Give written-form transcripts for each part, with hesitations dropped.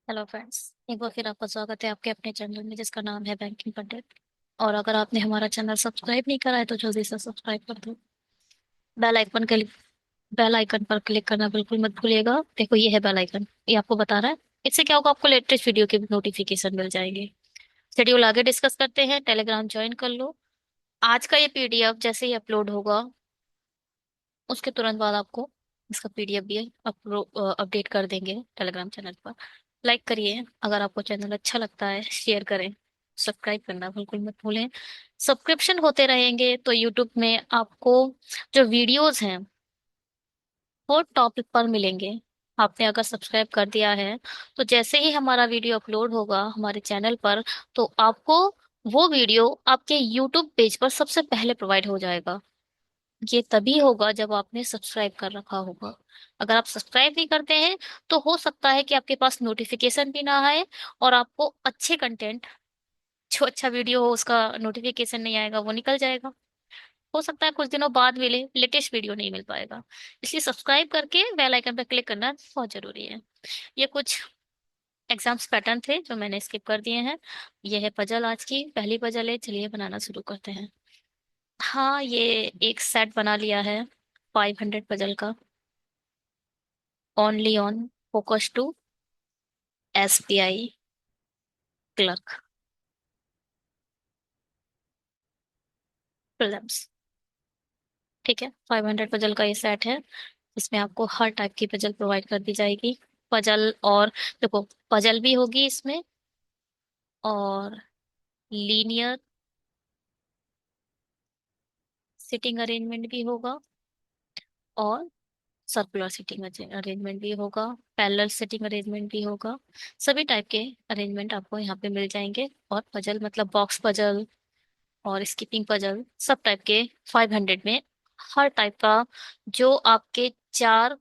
Hello friends. एक बार फिर आपका स्वागत है आपके अपने चैनल में जिसका नाम है बैंकिंग पंडित। और अगर आपने हमारा चैनल सब्सक्राइब नहीं करा है तो जल्दी से सब्सक्राइब कर दो। बेल आइकन के बेल आइकन पर क्लिक करना बिल्कुल मत भूलिएगा। देखो ये है बेल आइकन, ये आपको बता रहा है। इससे क्या होगा, आपको लेटेस्ट वीडियो की नोटिफिकेशन मिल जाएंगे। शेड्यूल आगे डिस्कस करते हैं। टेलीग्राम ज्वाइन कर लो। आज का ये पीडीएफ जैसे ही अपलोड होगा उसके तुरंत बाद आपको इसका पीडीएफ भी अपडेट कर देंगे टेलीग्राम चैनल पर। लाइक करिए अगर आपको चैनल अच्छा लगता है, शेयर करें, सब्सक्राइब करना बिल्कुल मत भूलें। सब्सक्रिप्शन होते रहेंगे तो यूट्यूब में आपको जो वीडियोस हैं वो टॉपिक पर मिलेंगे। आपने अगर सब्सक्राइब कर दिया है तो जैसे ही हमारा वीडियो अपलोड होगा हमारे चैनल पर तो आपको वो वीडियो आपके यूट्यूब पेज पर सबसे पहले प्रोवाइड हो जाएगा। ये तभी होगा जब आपने सब्सक्राइब कर रखा होगा। अगर आप सब्सक्राइब नहीं करते हैं तो हो सकता है कि आपके पास नोटिफिकेशन भी ना आए और आपको अच्छे कंटेंट, जो अच्छा वीडियो हो उसका नोटिफिकेशन नहीं आएगा, वो निकल जाएगा। हो सकता है कुछ दिनों बाद मिले, लेटेस्ट वीडियो नहीं मिल पाएगा। इसलिए सब्सक्राइब करके बेल आइकन पर क्लिक करना बहुत जरूरी है। ये कुछ एग्जाम्स पैटर्न थे जो मैंने स्किप कर दिए हैं। ये है पजल, आज की पहली पजल है, चलिए बनाना शुरू करते हैं। हाँ, ये एक सेट बना लिया है 500 पजल का। Only on focus to SBI clerk prelims. ठीक है, 500 पजल का ये सेट है। इसमें आपको हर टाइप की पजल प्रोवाइड कर दी जाएगी। पजल और देखो, पजल भी होगी इसमें, और लीनियर सिटिंग अरेंजमेंट भी होगा, और सर्कुलर सिटिंग अरेंजमेंट भी होगा, पैरेलल सिटिंग अरेंजमेंट भी होगा। सभी टाइप के अरेंजमेंट आपको यहाँ पे मिल जाएंगे। और पजल मतलब बॉक्स पजल और स्किपिंग पजल, सब टाइप के 500 में हर टाइप का जो आपके चार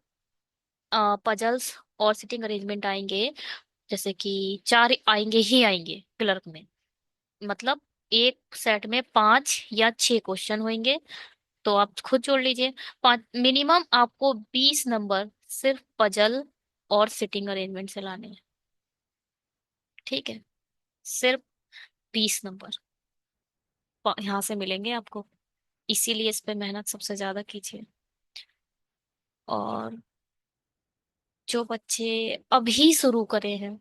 पजल्स और सिटिंग अरेंजमेंट आएंगे। जैसे कि चार आएंगे ही आएंगे क्लर्क में, मतलब एक सेट में 5 या 6 क्वेश्चन होंगे। तो आप खुद जोड़ लीजिए, 5 मिनिमम आपको 20 नंबर सिर्फ पजल और सिटिंग अरेंजमेंट से लाने हैं। ठीक है, सिर्फ 20 नंबर यहाँ से मिलेंगे आपको। इसीलिए इस पे मेहनत सबसे ज्यादा कीजिए। और जो बच्चे अभी शुरू करे हैं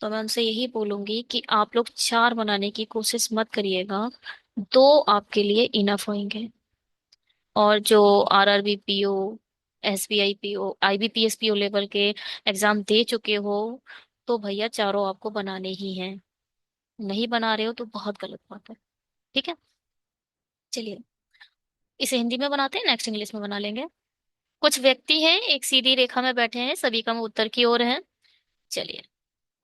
तो मैं उनसे यही बोलूंगी कि आप लोग चार बनाने की कोशिश मत करिएगा। दो आपके लिए इनफ होंगे। और जो RRB PO, SBI PO, IBPS PO level के एग्जाम दे चुके हो तो भैया चारों आपको बनाने ही हैं। नहीं बना रहे हो तो बहुत गलत बात है। ठीक है, चलिए इसे हिंदी में बनाते हैं, नेक्स्ट इंग्लिश में बना लेंगे। कुछ व्यक्ति हैं, एक सीधी रेखा में बैठे हैं, सभी का मुंह उत्तर की ओर है। चलिए,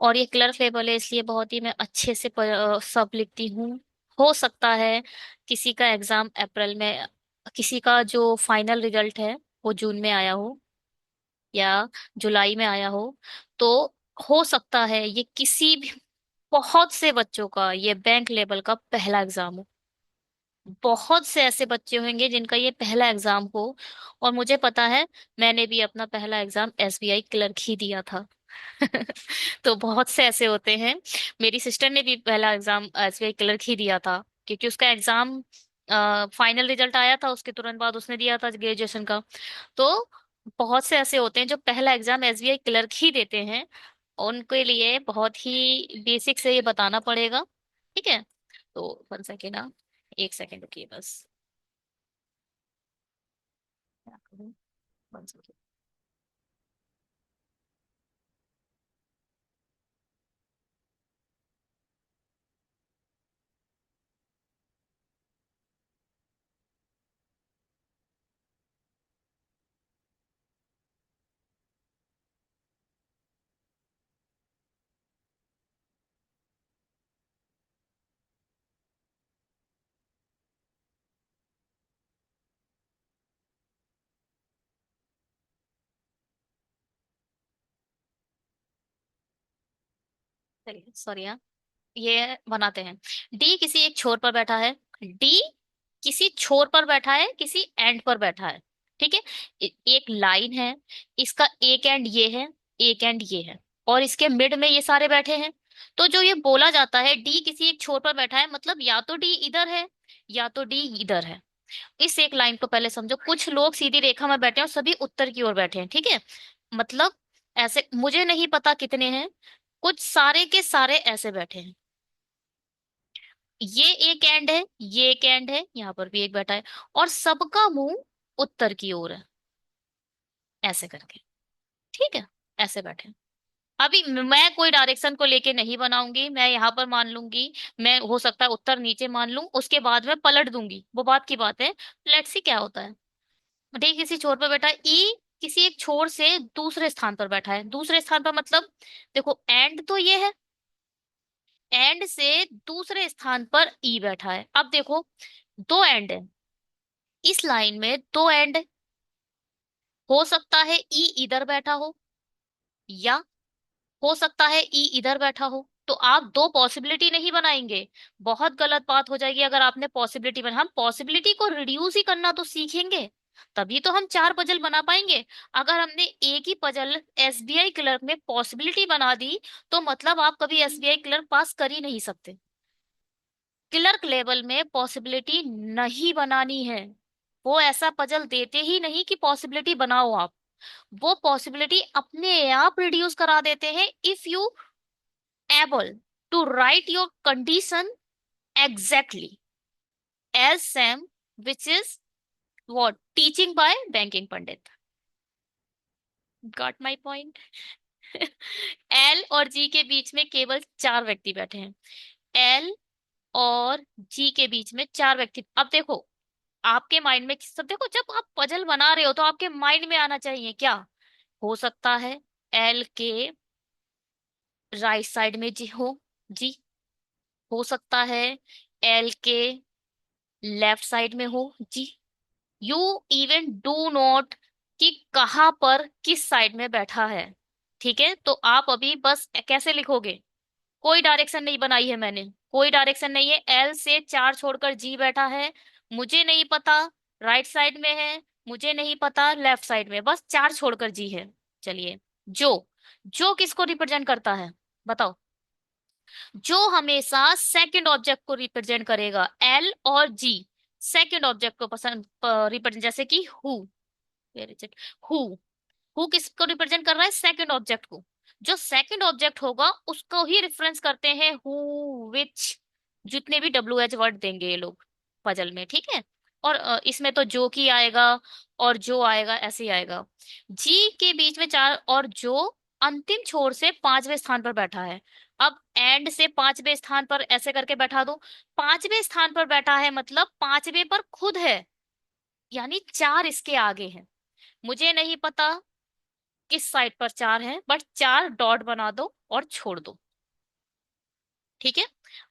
और ये क्लर्क लेवल है इसलिए बहुत ही मैं अच्छे से सब लिखती हूँ। हो सकता है किसी का एग्जाम अप्रैल में, किसी का जो फाइनल रिजल्ट है वो जून में आया हो या जुलाई में आया हो। तो हो सकता है ये किसी भी, बहुत से बच्चों का ये बैंक लेवल का पहला एग्जाम हो। बहुत से ऐसे बच्चे होंगे जिनका ये पहला एग्जाम हो। और मुझे पता है, मैंने भी अपना पहला एग्जाम एसबीआई क्लर्क ही दिया था। तो बहुत से ऐसे होते हैं। मेरी सिस्टर ने भी पहला एग्जाम एसबीआई क्लर्क ही दिया था, क्योंकि उसका एग्जाम फाइनल रिजल्ट आया था उसके तुरंत बाद उसने दिया था ग्रेजुएशन का। तो बहुत से ऐसे होते हैं जो पहला एग्जाम एसबीआई क्लर्क ही देते हैं। उनके लिए बहुत ही बेसिक से ये बताना पड़ेगा। ठीक है, तो 1 सेकेंड, ना 1 सेकेंड रुकिए बस। क्या करूं? 1 सेकेंड। चलिए सॉरी, हाँ, ये बनाते हैं। डी किसी एक छोर पर बैठा है। डी किसी छोर पर बैठा है, किसी एंड पर बैठा है। ठीक है, एक लाइन है, इसका एक एंड ये है, एक एंड ये है। और इसके मिड में ये सारे बैठे हैं। तो जो ये बोला जाता है डी किसी एक छोर पर बैठा है, मतलब या तो डी इधर है या तो डी इधर है। इस एक लाइन को पहले समझो। कुछ लोग सीधी रेखा में बैठे हैं और सभी उत्तर की ओर बैठे हैं, ठीक है। मतलब ऐसे मुझे नहीं पता कितने हैं, कुछ सारे के सारे ऐसे बैठे हैं। ये एक एंड है, ये एक एंड है, यहाँ पर भी एक बैठा है, और सबका मुंह उत्तर की ओर है, ऐसे करके, ठीक है। ऐसे बैठे हैं। अभी मैं कोई डायरेक्शन को लेके नहीं बनाऊंगी, मैं यहाँ पर मान लूंगी, मैं हो सकता है उत्तर नीचे मान लूं, उसके बाद मैं पलट दूंगी, वो बात की बात है। लेट्स सी क्या होता है। डी किसी छोर पर बैठा है, ई किसी एक छोर से दूसरे स्थान पर बैठा है। दूसरे स्थान पर मतलब देखो एंड तो ये है, एंड से दूसरे स्थान पर ई बैठा है। अब देखो दो एंड है, इस लाइन में दो एंड है। हो सकता है ई इधर बैठा हो, या हो सकता है ई इधर बैठा हो। तो आप दो पॉसिबिलिटी नहीं बनाएंगे, बहुत गलत बात हो जाएगी अगर आपने पॉसिबिलिटी बना। हम पॉसिबिलिटी को रिड्यूस ही करना तो सीखेंगे, तभी तो हम चार पजल बना पाएंगे। अगर हमने एक ही पजल एसबीआई क्लर्क में पॉसिबिलिटी बना दी, तो मतलब आप कभी एसबीआई क्लर्क पास कर ही नहीं सकते। क्लर्क लेवल में पॉसिबिलिटी नहीं बनानी है, वो ऐसा पजल देते ही नहीं कि पॉसिबिलिटी बनाओ आप। वो पॉसिबिलिटी अपने आप रिड्यूस करा देते हैं if you able to write your condition exactly as Sam, which is what teaching by banking pandit. Got my point? L और जी के बीच में केवल चार व्यक्ति बैठे हैं। एल और जी के बीच में चार व्यक्ति। अब देखो आपके माइंड में सब, देखो जब आप पजल बना रहे हो तो आपके माइंड में आना चाहिए क्या। हो सकता है एल के राइट साइड में जी हो, जी। हो सकता है एल के लेफ्ट साइड में हो, जी। यू इवन डू नॉट कि कहाँ पर किस साइड में बैठा है, ठीक है। तो आप अभी बस कैसे लिखोगे, कोई डायरेक्शन नहीं बनाई है मैंने, कोई डायरेक्शन नहीं है। एल से चार छोड़कर जी बैठा है, मुझे नहीं पता राइट साइड में है, मुझे नहीं पता लेफ्ट साइड में, बस चार छोड़कर जी है। चलिए, जो जो किसको रिप्रेजेंट करता है बताओ। जो हमेशा सेकंड ऑब्जेक्ट को रिप्रेजेंट करेगा, एल और जी सेकंड ऑब्जेक्ट को पसंद रिप्रेजेंट, जैसे कि हु, हु। हु किसको रिप्रेजेंट कर रहा है, सेकंड ऑब्जेक्ट को। जो सेकंड ऑब्जेक्ट होगा उसको ही रेफरेंस करते हैं हु विच, जितने भी डब्ल्यू एच वर्ड देंगे ये लोग पजल में, ठीक है। और इसमें तो जो की आएगा और जो आएगा ऐसे ही आएगा। जी के बीच में चार, और जो अंतिम छोर से पांचवें स्थान पर बैठा है। अब एंड से पांचवें स्थान पर ऐसे करके बैठा दो। पांचवें स्थान पर बैठा है मतलब पांचवें पर खुद है, यानी चार इसके आगे है। मुझे नहीं पता किस साइड पर चार है, बट चार डॉट बना दो और छोड़ दो, ठीक है।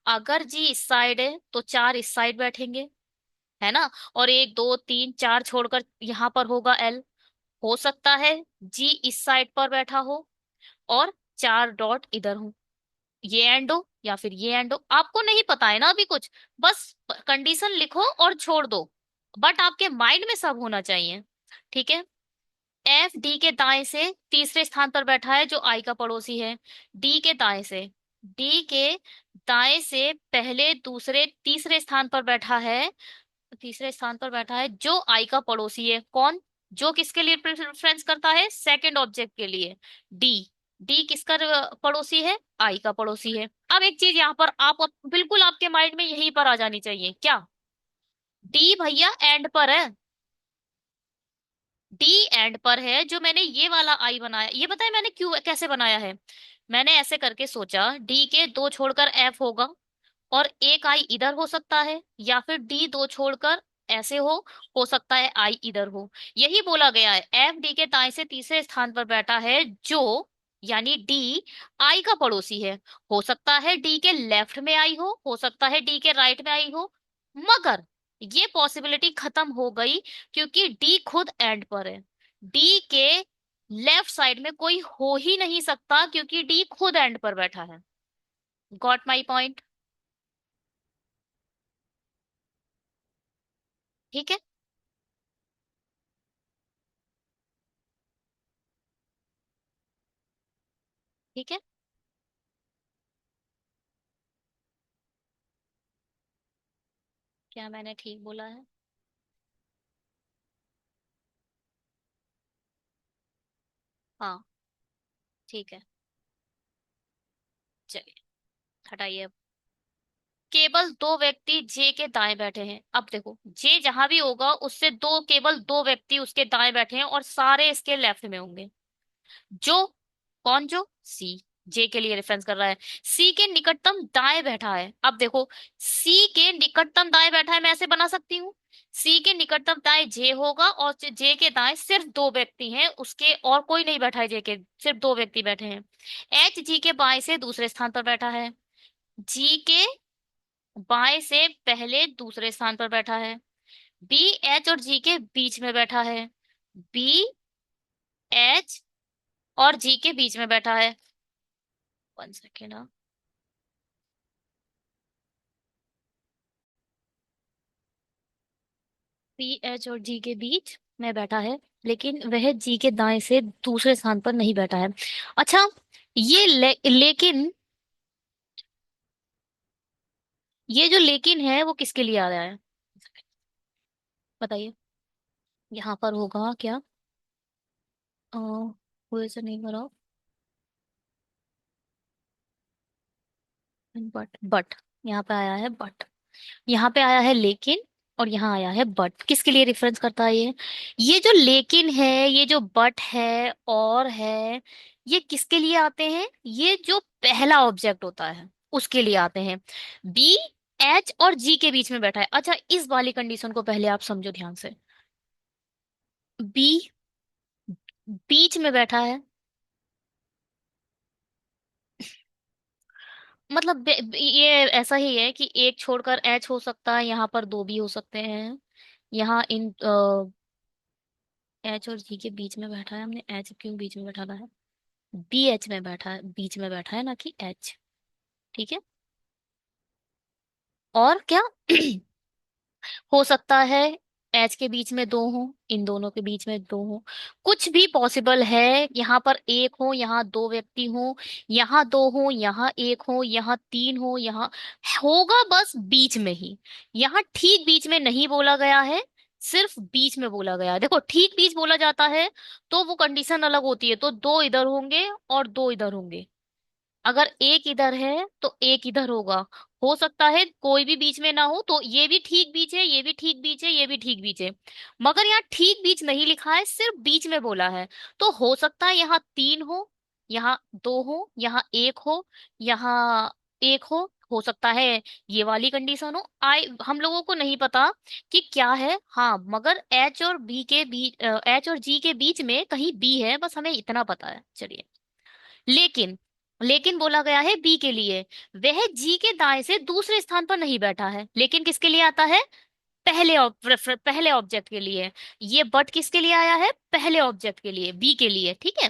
अगर जी इस साइड है तो चार इस साइड बैठेंगे, है ना। और एक दो तीन चार छोड़कर यहाँ पर होगा एल। हो सकता है जी इस साइड पर बैठा हो और चार डॉट इधर हो, ये एंड हो या फिर ये एंड हो, आपको नहीं पता है ना अभी कुछ, बस कंडीशन लिखो और छोड़ दो, बट आपके माइंड में सब होना चाहिए, ठीक है। एफ डी के दाएं से तीसरे स्थान पर बैठा है जो आई का पड़ोसी है। डी के दाएं से, डी के दाएं से पहले दूसरे तीसरे स्थान पर बैठा है, तीसरे स्थान पर बैठा है जो आई का पड़ोसी है। कौन, जो किसके लिए प्रेफरेंस करता है, सेकंड ऑब्जेक्ट के लिए। डी, डी किसका पड़ोसी है, आई का पड़ोसी है। अब एक चीज यहाँ पर आप बिल्कुल आपके माइंड में यहीं पर आ जानी चाहिए क्या, डी भैया एंड पर है। डी एंड पर है, जो मैंने ये वाला आई बनाया, ये बताया मैंने क्यों कैसे बनाया है। मैंने ऐसे करके सोचा डी के दो छोड़कर एफ होगा, और एक आई इधर हो सकता है, या फिर डी दो छोड़कर ऐसे हो सकता है आई इधर हो। यही बोला गया है, एफ डी के दाएं से तीसरे स्थान पर बैठा है जो, यानी डी आई का पड़ोसी है। हो सकता है डी के लेफ्ट में आई हो सकता है डी के राइट में आई हो, मगर ये पॉसिबिलिटी खत्म हो गई क्योंकि डी खुद एंड पर है। डी के लेफ्ट साइड में कोई हो ही नहीं सकता क्योंकि डी खुद एंड पर बैठा है। गॉट माई पॉइंट, ठीक है। ठीक है। क्या मैंने ठीक बोला है? हाँ। ठीक है। चलिए, हटाइए। केवल दो व्यक्ति जे के दाएं बैठे हैं। अब देखो, जे जहां भी होगा उससे दो, केवल दो व्यक्ति उसके दाएं बैठे हैं और सारे इसके लेफ्ट में होंगे। जो, कौन जो? सी। जे के लिए रेफरेंस कर रहा है। सी के निकटतम दाएं बैठा है। अब देखो, सी के निकटतम दाएं बैठा है, मैं ऐसे बना सकती हूँ। सी के निकटतम दाएं जे होगा और जे के दाएं सिर्फ दो व्यक्ति हैं उसके, और कोई नहीं बैठा है जे के, सिर्फ दो व्यक्ति बैठे हैं। एच जी के बाएं से दूसरे स्थान पर बैठा है। जी के बाएं से पहले दूसरे स्थान पर बैठा है। बी एच और जी के बीच में बैठा है। बी एच और जी के बीच में बैठा है। 1 सेकेंड। पी एच और जी के बीच में बैठा है, लेकिन वह जी के दाएं से दूसरे स्थान पर नहीं बैठा है। अच्छा, ये लेकिन, ये जो लेकिन है वो किसके लिए आ रहा है? बताइए। यहाँ पर होगा क्या? वो ऐसा नहीं करो। बट यहाँ पे आया है बट, यहाँ पे आया है लेकिन, और यहाँ आया है बट। किसके लिए रेफरेंस करता है ये जो लेकिन है, ये जो बट है और है, ये किसके लिए आते हैं? ये जो पहला ऑब्जेक्ट होता है उसके लिए आते हैं। बी एच और जी के बीच में बैठा है। अच्छा, इस वाली कंडीशन को पहले आप समझो ध्यान से। बी बीच में बैठा है, मतलब ये ऐसा ही है कि एक छोड़कर एच हो सकता है, यहाँ पर दो भी हो सकते हैं। यहाँ इन एच और जी के बीच में बैठा है, हमने एच क्यों बीच में बैठाना है? बी एच में बैठा है, बीच में बैठा है ना कि एच। ठीक है। और क्या? हो सकता है एच के बीच में दो हो, इन दोनों के बीच में दो हो, कुछ भी पॉसिबल है। यहाँ पर एक हो, यहाँ दो व्यक्ति हो, यहाँ दो हो, यहाँ एक हो, यहाँ तीन हो, यहाँ होगा, बस बीच में ही। यहाँ ठीक बीच में नहीं बोला गया है, सिर्फ बीच में बोला गया है। देखो, ठीक बीच बोला जाता है तो वो कंडीशन अलग होती है, तो दो इधर होंगे और दो इधर होंगे। अगर एक इधर है तो एक इधर होगा। हो सकता है कोई भी बीच में ना हो, तो ये भी ठीक बीच है, ये भी ठीक बीच है, ये भी ठीक बीच है। मगर यहाँ ठीक बीच नहीं लिखा है, सिर्फ बीच में बोला है। तो हो सकता है यहाँ तीन हो, यहाँ दो हो, यहाँ एक हो, यहाँ एक हो सकता है ये वाली कंडीशन हो। आई हम लोगों को नहीं पता कि क्या है, हाँ, मगर एच और बी के बीच, एच और जी के बीच में कहीं बी है, बस हमें इतना पता है। चलिए, लेकिन, लेकिन बोला गया है बी के लिए। वह जी के दाएं से दूसरे स्थान पर नहीं बैठा है, लेकिन किसके लिए आता है? पहले ऑब्जेक्ट के लिए। ये बट किसके लिए आया है? पहले ऑब्जेक्ट के लिए, बी के लिए। ठीक है।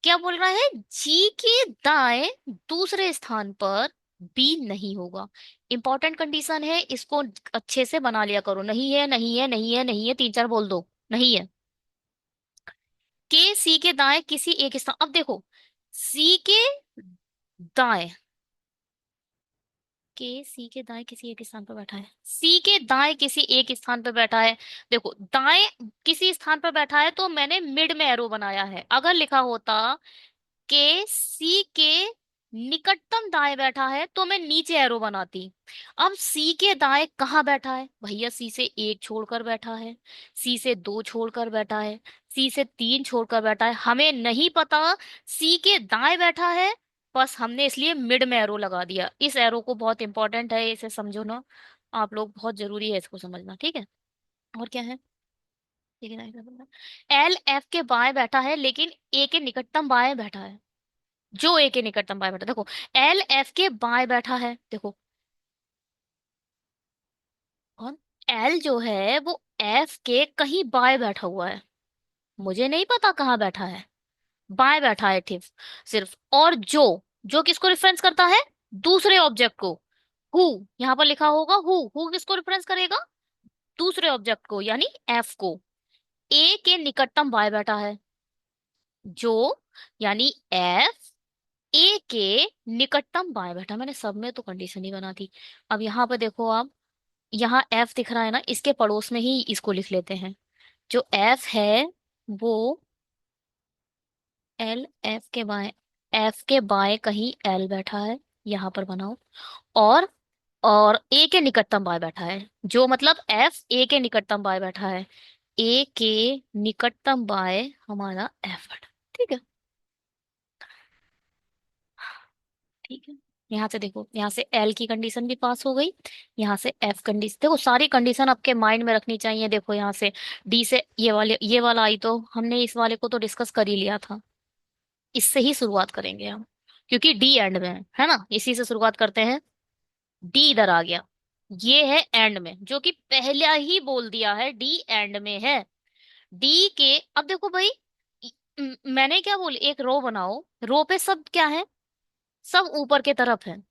क्या बोल रहा है? जी के दाएं दूसरे स्थान पर बी नहीं होगा। इंपॉर्टेंट कंडीशन है, इसको अच्छे से बना लिया करो। नहीं है, नहीं है, नहीं है, नहीं है, तीन चार बोल दो। नहीं है। के सी के दाएं किसी एक स्थान, अब देखो, सी के दाएं, के सी के दाएं किसी एक स्थान पर बैठा है, सी के दाएं किसी एक स्थान पर बैठा है। देखो, दाएं किसी स्थान पर बैठा है तो मैंने मिड में एरो बनाया है। अगर लिखा होता के सी के निकटतम दाएं बैठा है तो मैं नीचे एरो बनाती। अब सी के दाएं कहाँ बैठा है भैया? सी से एक छोड़कर बैठा है, सी से दो छोड़कर बैठा है, सी से तीन छोड़कर बैठा है, हमें नहीं पता सी के दाएं बैठा है। बस हमने इसलिए मिड में एरो लगा दिया। इस एरो को बहुत इंपॉर्टेंट है, इसे समझो ना आप लोग, बहुत जरूरी है इसको समझना। ठीक है। और क्या है? ठीक है। एल एफ के बाएं बैठा है, लेकिन ए के निकटतम बाएं बैठा है। जो ए के निकटतम बाएं बैठा, देखो, एल एफ के बाएं बैठा है। देखो, कौन? एल जो है वो एफ के कहीं बाएं बैठा हुआ है, मुझे नहीं पता कहाँ बैठा है, बाएं बैठा है ठीक, सिर्फ। और जो, जो किसको रेफरेंस करता है? दूसरे ऑब्जेक्ट को। हु, यहाँ पर लिखा होगा हु, हु किसको रेफरेंस करेगा? दूसरे ऑब्जेक्ट को, यानी एफ को। ए के निकटतम बाएं बैठा है, जो, यानी एफ ए के निकटतम बाएं बैठा, मैंने सब में तो कंडीशन ही बना दी। अब यहाँ पे देखो आप, यहाँ एफ दिख रहा है ना, इसके पड़ोस में ही इसको लिख लेते हैं। जो एफ है वो एल, एफ के बाएं कहीं एल बैठा है, यहाँ पर बनाओ। और और ए के निकटतम बाएं बैठा है, जो मतलब एफ ए के निकटतम बाएं बैठा है। ए के निकटतम बाएं हमारा एफ बैठा, ठीक है। ठीक है, यहाँ से देखो, यहाँ से एल की कंडीशन भी पास हो गई, यहाँ से एफ कंडीशन, देखो सारी कंडीशन आपके माइंड में रखनी चाहिए। देखो यहाँ से डी से ये वाला आई, तो हमने इस वाले को तो डिस्कस कर ही लिया था। इससे ही शुरुआत करेंगे हम, क्योंकि डी एंड में है ना, इसी से शुरुआत करते हैं। डी इधर आ गया, ये है एंड में, जो कि पहला ही बोल दिया है डी एंड में है। डी के, अब देखो भाई, मैंने क्या बोली, एक रो बनाओ, रो पे सब क्या है, सब ऊपर के तरफ है,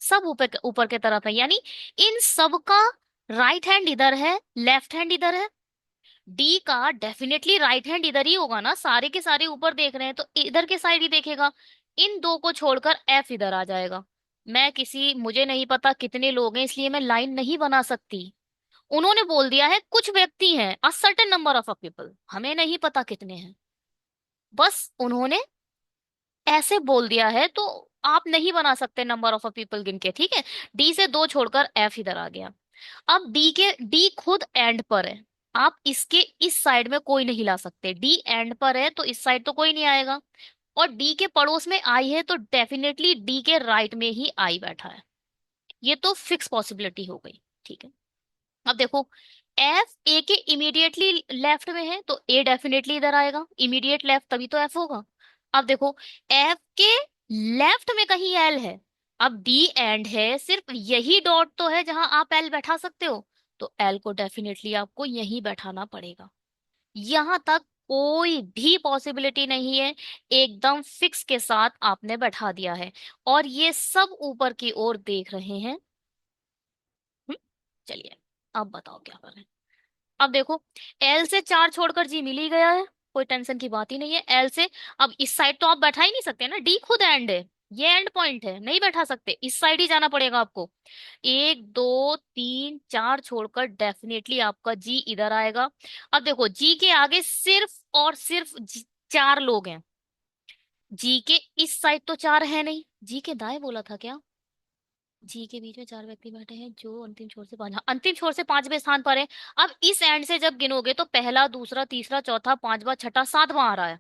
सब ऊपर ऊपर के तरफ है, यानी इन सब का राइट हैंड इधर है, लेफ्ट हैंड इधर है। डी का डेफिनेटली राइट हैंड इधर ही होगा ना, सारे के सारे ऊपर देख रहे हैं तो इधर के साइड ही देखेगा। इन दो को छोड़कर एफ इधर आ जाएगा। मुझे नहीं पता कितने लोग हैं, इसलिए मैं लाइन नहीं बना सकती। उन्होंने बोल दिया है कुछ व्यक्ति हैं, a certain number of a people, हमें नहीं पता कितने हैं, बस उन्होंने ऐसे बोल दिया है, तो आप नहीं बना सकते नंबर ऑफ अ पीपल गिन के, ठीक है। डी से दो छोड़कर एफ इधर आ गया। अब डी खुद एंड पर है, आप इसके इस साइड में कोई नहीं ला सकते, डी एंड पर है तो इस साइड तो कोई नहीं आएगा। और डी के पड़ोस में आई है तो डेफिनेटली डी के राइट में ही आई बैठा है, ये तो फिक्स पॉसिबिलिटी हो गई, ठीक है। अब देखो, एफ ए के इमीडिएटली लेफ्ट में है तो ए डेफिनेटली इधर आएगा, इमीडिएट लेफ्ट तभी तो एफ होगा। अब देखो, एफ के लेफ्ट में कहीं एल है, अब डी एंड है, सिर्फ यही डॉट तो है जहां आप एल बैठा सकते हो, तो एल को डेफिनेटली आपको यहीं बैठाना पड़ेगा। यहां तक कोई भी पॉसिबिलिटी नहीं है, एकदम फिक्स के साथ आपने बैठा दिया है। और ये सब ऊपर की ओर देख रहे हैं। हम्म, चलिए, अब बताओ क्या करें। अब देखो, एल से चार छोड़कर जी मिल ही गया है, कोई टेंशन की बात ही नहीं है एल से। अब इस साइड तो आप बैठा ही नहीं सकते ना, डी खुद एंड है, ये एंड पॉइंट है, नहीं बैठा सकते, इस साइड ही जाना पड़ेगा आपको। एक दो तीन चार छोड़कर डेफिनेटली आपका जी इधर आएगा। अब देखो, जी के आगे सिर्फ और सिर्फ चार लोग हैं, जी के इस साइड तो चार है नहीं, जी के दाएं बोला था क्या, जी के बीच में चार व्यक्ति बैठे हैं जो अंतिम छोर से पांच, हाँ, अंतिम छोर से पांचवें स्थान पर है। अब इस एंड से जब गिनोगे तो पहला, दूसरा, तीसरा, चौथा, पांचवा, छठा, सातवां आ रहा है,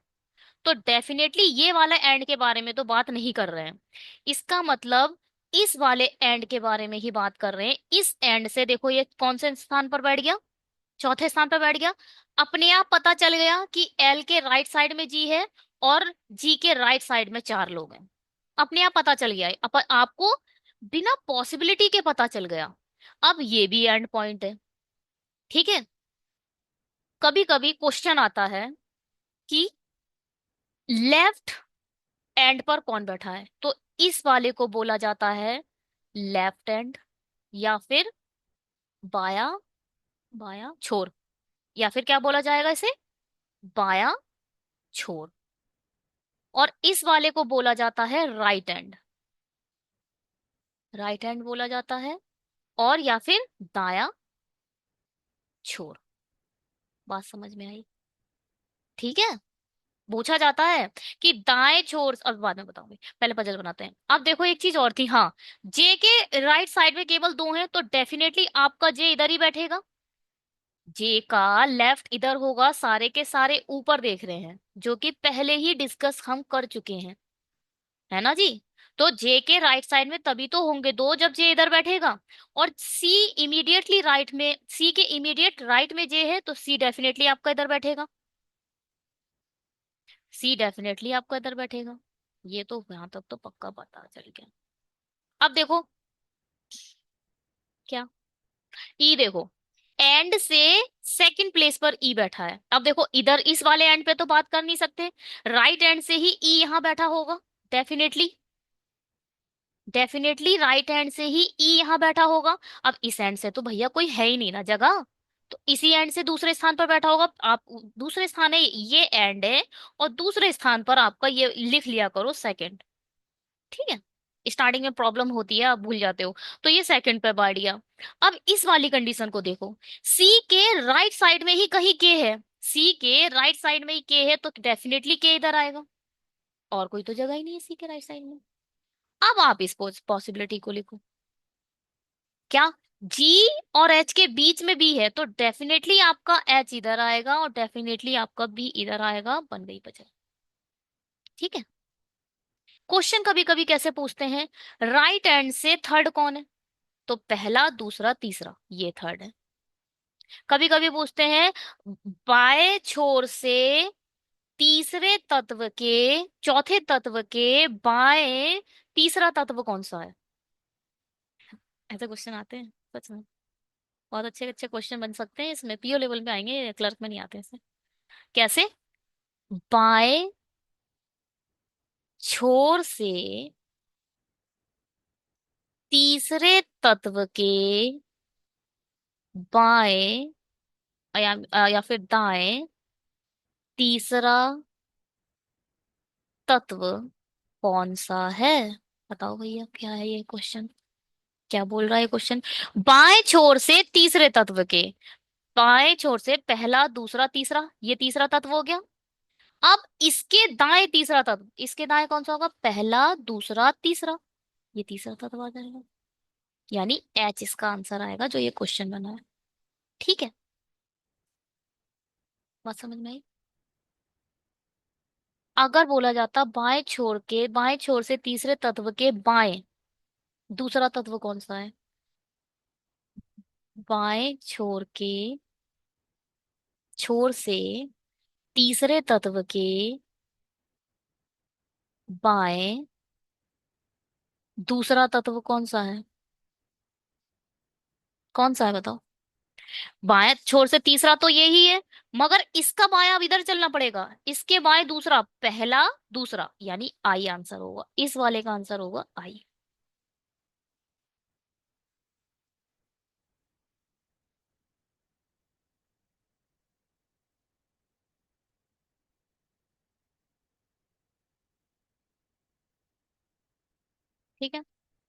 तो डेफिनेटली ये वाला एंड के बारे में तो बात नहीं कर रहे हैं। इसका मतलब इस वाले एंड के बारे में ही बात कर रहे हैं। इस एंड से देखो, ये कौन से स्थान पर बैठ गया, चौथे स्थान पर बैठ गया। अपने आप पता चल गया कि एल के राइट साइड में जी है और जी के राइट साइड में चार लोग हैं, अपने आप पता चल गया है, आपको बिना पॉसिबिलिटी के पता चल गया। अब ये भी एंड पॉइंट है, ठीक है। कभी कभी क्वेश्चन आता है कि लेफ्ट एंड पर कौन बैठा है, तो इस वाले को बोला जाता है लेफ्ट एंड, या फिर बाया, बाया छोर, या फिर क्या बोला जाएगा इसे, बाया छोर। और इस वाले को बोला जाता है राइट एंड, राइट हैंड बोला जाता है, और या फिर दाया छोर। बात समझ में आई, ठीक है। पूछा जाता है कि दाएं छोर, अब बाद में बताऊंगी, पहले पजल बनाते हैं। अब देखो, एक चीज और थी, हाँ, जे के राइट साइड में केवल दो हैं, तो डेफिनेटली आपका जे इधर ही बैठेगा, जे का लेफ्ट इधर होगा, सारे के सारे ऊपर देख रहे हैं, जो कि पहले ही डिस्कस हम कर चुके हैं, है ना जी। तो जे के राइट साइड में तभी तो होंगे दो जब जे इधर बैठेगा। और सी इमीडिएटली राइट में, सी के इमीडिएट राइट में जे है, तो सी डेफिनेटली आपका इधर बैठेगा, सी डेफिनेटली आपका इधर बैठेगा। ये तो यहां तक तो पक्का पता चल गया। अब देखो क्या, ई देखो, एंड से सेकंड प्लेस पर ई बैठा है। अब देखो, इधर इस वाले एंड पे तो बात कर नहीं सकते, राइट एंड से ही ई यहां बैठा होगा, डेफिनेटली, डेफिनेटली राइट हैंड से ही ई यहां बैठा होगा। अब इस एंड से तो भैया कोई है ही नहीं ना जगह, तो इसी एंड से दूसरे स्थान पर बैठा होगा। आप दूसरे स्थान है, ये एंड है, और दूसरे स्थान पर आपका ये लिख लिया करो सेकंड, ठीक है, स्टार्टिंग में प्रॉब्लम होती है, आप भूल जाते हो। तो ये सेकंड पे बढ़ गया। अब इस वाली कंडीशन को देखो, सी के राइट साइड में ही कहीं के है, सी के राइट साइड में ही के है, तो डेफिनेटली के इधर आएगा, और कोई तो जगह ही नहीं है सी के राइट साइड में। अब आप इस पॉसिबिलिटी को लिखो, क्या जी और एच के बीच में बी है, तो डेफिनेटली आपका एच इधर आएगा और डेफिनेटली आपका बी इधर आएगा, बन गई पजल। ठीक है। क्वेश्चन कभी कभी कैसे पूछते हैं, राइट एंड से थर्ड कौन है, तो पहला दूसरा तीसरा ये थर्ड है। कभी कभी पूछते हैं, बाएं छोर से तीसरे तत्व के, चौथे तत्व के बाएं तीसरा तत्व कौन सा है। ऐसे क्वेश्चन आते हैं सच में, बहुत अच्छे अच्छे क्वेश्चन बन सकते हैं इसमें, पीओ लेवल में आएंगे, क्लर्क में नहीं आते ऐसे। कैसे, बाएं छोर से तीसरे तत्व के बाएं, या फिर दाएं तीसरा तत्व कौन सा है। बताओ भैया क्या है ये क्वेश्चन, क्या बोल रहा है क्वेश्चन। बाएं छोर से तीसरे तत्व के, बाएं छोर से पहला दूसरा तीसरा, ये तीसरा तत्व हो गया। अब इसके दाएं तीसरा तत्व, इसके दाएं कौन सा होगा, पहला दूसरा तीसरा, ये तीसरा तत्व आ जाएगा। यानी एच इसका आंसर आएगा जो ये क्वेश्चन बना है। ठीक है, बात समझ में आई। अगर बोला जाता बाएं छोर के, बाएं छोर से तीसरे तत्व के बाएं दूसरा तत्व कौन सा है, बाएं छोर के, छोर से तीसरे तत्व के बाएं दूसरा तत्व कौन सा है, कौन सा है बताओ। बाएं छोर से तीसरा तो यही है, मगर इसका बायां अब इधर चलना पड़ेगा, इसके बाएं दूसरा, पहला दूसरा, यानी आई आंसर होगा, इस वाले का आंसर होगा आई। ठीक है,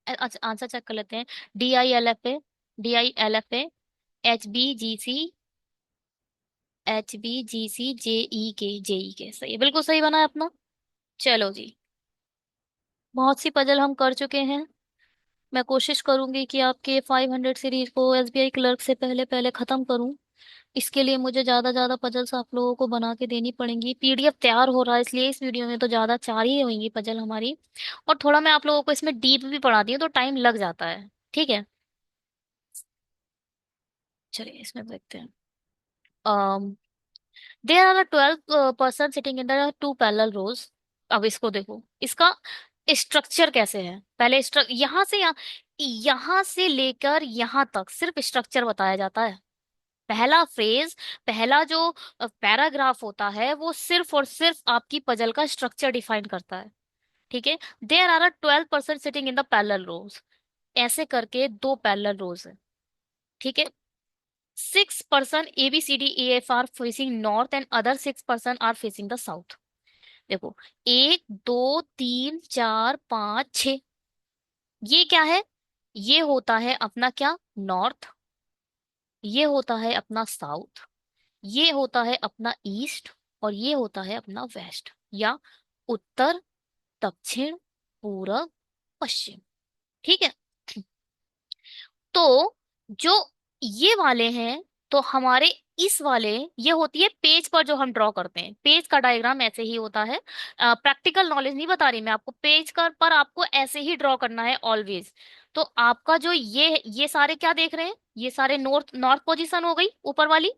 अच्छा आंसर चेक कर लेते हैं। DILFA, DILFA, HBGC, HBGC, JE के सही है, बिल्कुल सही बना है अपना। चलो जी, बहुत सी पजल हम कर चुके हैं। मैं कोशिश करूंगी कि आपके 500 सीरीज को SBI क्लर्क से पहले पहले खत्म करूं। इसके लिए मुझे ज्यादा ज्यादा पजल्स आप लोगों को बना के देनी पड़ेंगी, PDF तैयार हो रहा है, इसलिए इस वीडियो में तो ज्यादा 4 ही होंगी पजल हमारी। और थोड़ा मैं आप लोगों को इसमें डीप भी पढ़ाती हूँ तो टाइम लग जाता है। ठीक है, चलिए इसमें देखते हैं। There are 12 person sitting in the two parallel rows. अब इसको देखो, इसका स्ट्रक्चर कैसे है, पहले यहाँ से यहाँ से लेकर यहाँ तक सिर्फ स्ट्रक्चर बताया जाता है। पहला फ्रेज, पहला जो पैराग्राफ होता है वो सिर्फ और सिर्फ आपकी पजल का स्ट्रक्चर डिफाइन करता है। ठीक है, there are 12 person sitting in the parallel rows, ऐसे करके दो पैरेलल रोज है। ठीक है, 6 person ABCDEF are facing north and other 6 person are facing the south. देखो, 1 2 3 4 5 6, ये क्या है, ये होता है अपना क्या, नॉर्थ, ये होता है अपना साउथ, ये होता है अपना ईस्ट, और ये होता है अपना वेस्ट, या उत्तर, दक्षिण, पूरब, पश्चिम। ठीक है, तो जो ये वाले हैं, तो हमारे इस वाले, ये होती है पेज पर जो हम ड्रॉ करते हैं, पेज का डायग्राम ऐसे ही होता है। प्रैक्टिकल नॉलेज नहीं बता रही मैं आपको, पेज का पर आपको ऐसे ही ड्रॉ करना है ऑलवेज। तो आपका जो ये सारे क्या देख रहे हैं, ये सारे नॉर्थ नॉर्थ पोजीशन हो गई ऊपर वाली,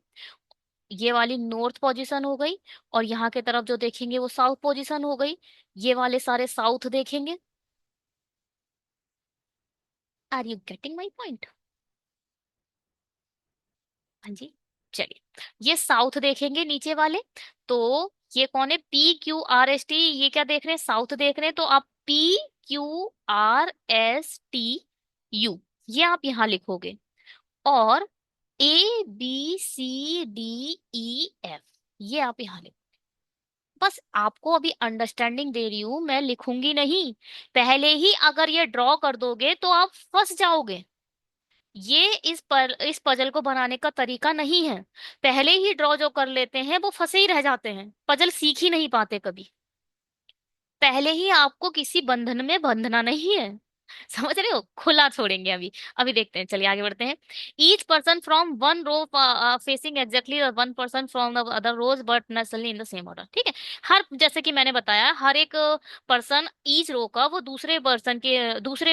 ये वाली नॉर्थ पोजीशन हो गई, और यहाँ के तरफ जो देखेंगे वो साउथ पोजीशन हो गई, ये वाले सारे साउथ देखेंगे। Are you getting my point. हाँ जी, चलिए, ये साउथ देखेंगे नीचे वाले, तो ये कौन है, PQRST, ये क्या देख रहे हैं, साउथ देख रहे हैं, तो आप PQRSTU ये आप यहाँ लिखोगे, और ABCDEF ये आप यहाँ लिखोगे। बस आपको अभी अंडरस्टैंडिंग दे रही हूं, मैं लिखूंगी नहीं। पहले ही अगर ये ड्रॉ कर दोगे तो आप फंस जाओगे। ये इस पजल को बनाने का तरीका नहीं है। पहले ही ड्रॉ जो कर लेते हैं वो फंसे ही रह जाते हैं, पजल सीख ही नहीं पाते कभी। पहले ही आपको किसी बंधन में बंधना नहीं है। समझ रहे हो, खुला छोड़ेंगे अभी। अभी देखते हैं, चलिए आगे बढ़ते हैं। Each person from one row facing exactly one person from the other rows but necessarily in the same order. ठीक है। हर, जैसे कि मैंने बताया, हर एक पर्सन ईच रो का वो दूसरे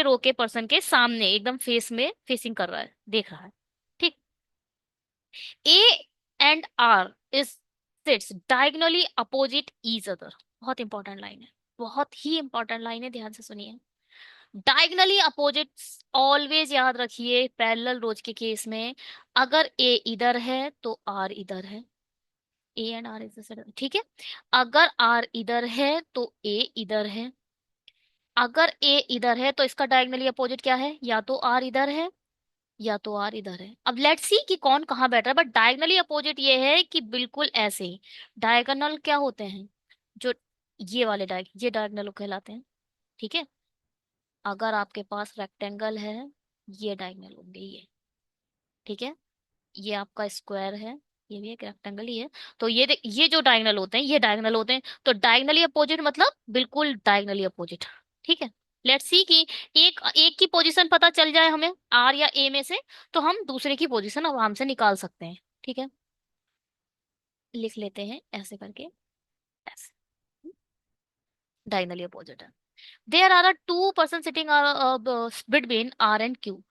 रो के पर्सन के सामने एकदम फेस में फेसिंग कर रहा है, देख रहा है। ठीक। A and R is sits diagonally opposite each other. बहुत इंपॉर्टेंट लाइन है, बहुत ही इंपॉर्टेंट लाइन है, ध्यान से सुनिए। डायगनली अपोजिट्स ऑलवेज याद रखिए पैरेलल रोज के केस में। अगर ए इधर है तो आर इधर है। ए एंड आर इज, ठीक है। अगर आर इधर है तो ए इधर है। अगर ए इधर है तो इसका डायगनली अपोजिट क्या है, या तो आर इधर है या तो आर इधर है। अब लेट्स सी कि कौन कहाँ बैठ रहा है, बट डायगनली अपोजिट ये है कि बिल्कुल ऐसे ही। डायगोनल क्या होते हैं, जो ये डायगोनल कहलाते हैं। ठीक है। अगर आपके पास रेक्टेंगल है, ये डायगोनल होंगे ये। ठीक है। ये आपका स्क्वायर है, ये भी एक रेक्टेंगल ही है। तो ये जो डायगोनल होते हैं ये डायगोनल होते हैं। तो डायगोनली अपोजिट मतलब बिल्कुल डायगोनली अपोजिट। ठीक है। लेट्स सी कि एक एक की पोजीशन पता चल जाए हमें आर या ए में से, तो हम दूसरे की पोजीशन आराम से निकाल सकते हैं। ठीक है। लिख लेते हैं ऐसे करके, ऐसे डायगोनली अपोजिट है। There are two person sitting between R and Q.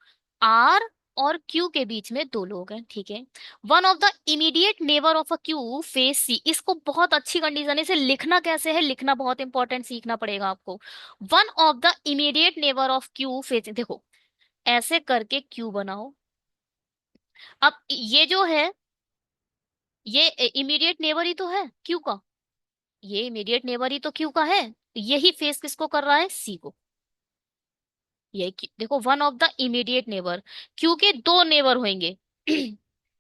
R और क्यू के बीच में दो लोग हैं। ठीक है। One of the immediate neighbour of a Q face C. इसको बहुत अच्छी कंडीशन, इसे लिखना कैसे है, लिखना बहुत इंपॉर्टेंट, सीखना पड़ेगा आपको। One of the immediate neighbour of Q face, देखो ऐसे करके क्यू बनाओ। अब ये जो है, ये इमीडिएट नेबर ही तो है क्यू का। ये इमीडिएट नेबर ही तो क्यू का है। यही फेस किसको कर रहा है, सी को। देखो, one of the immediate neighbour, क्योंकि दो नेबर होंगे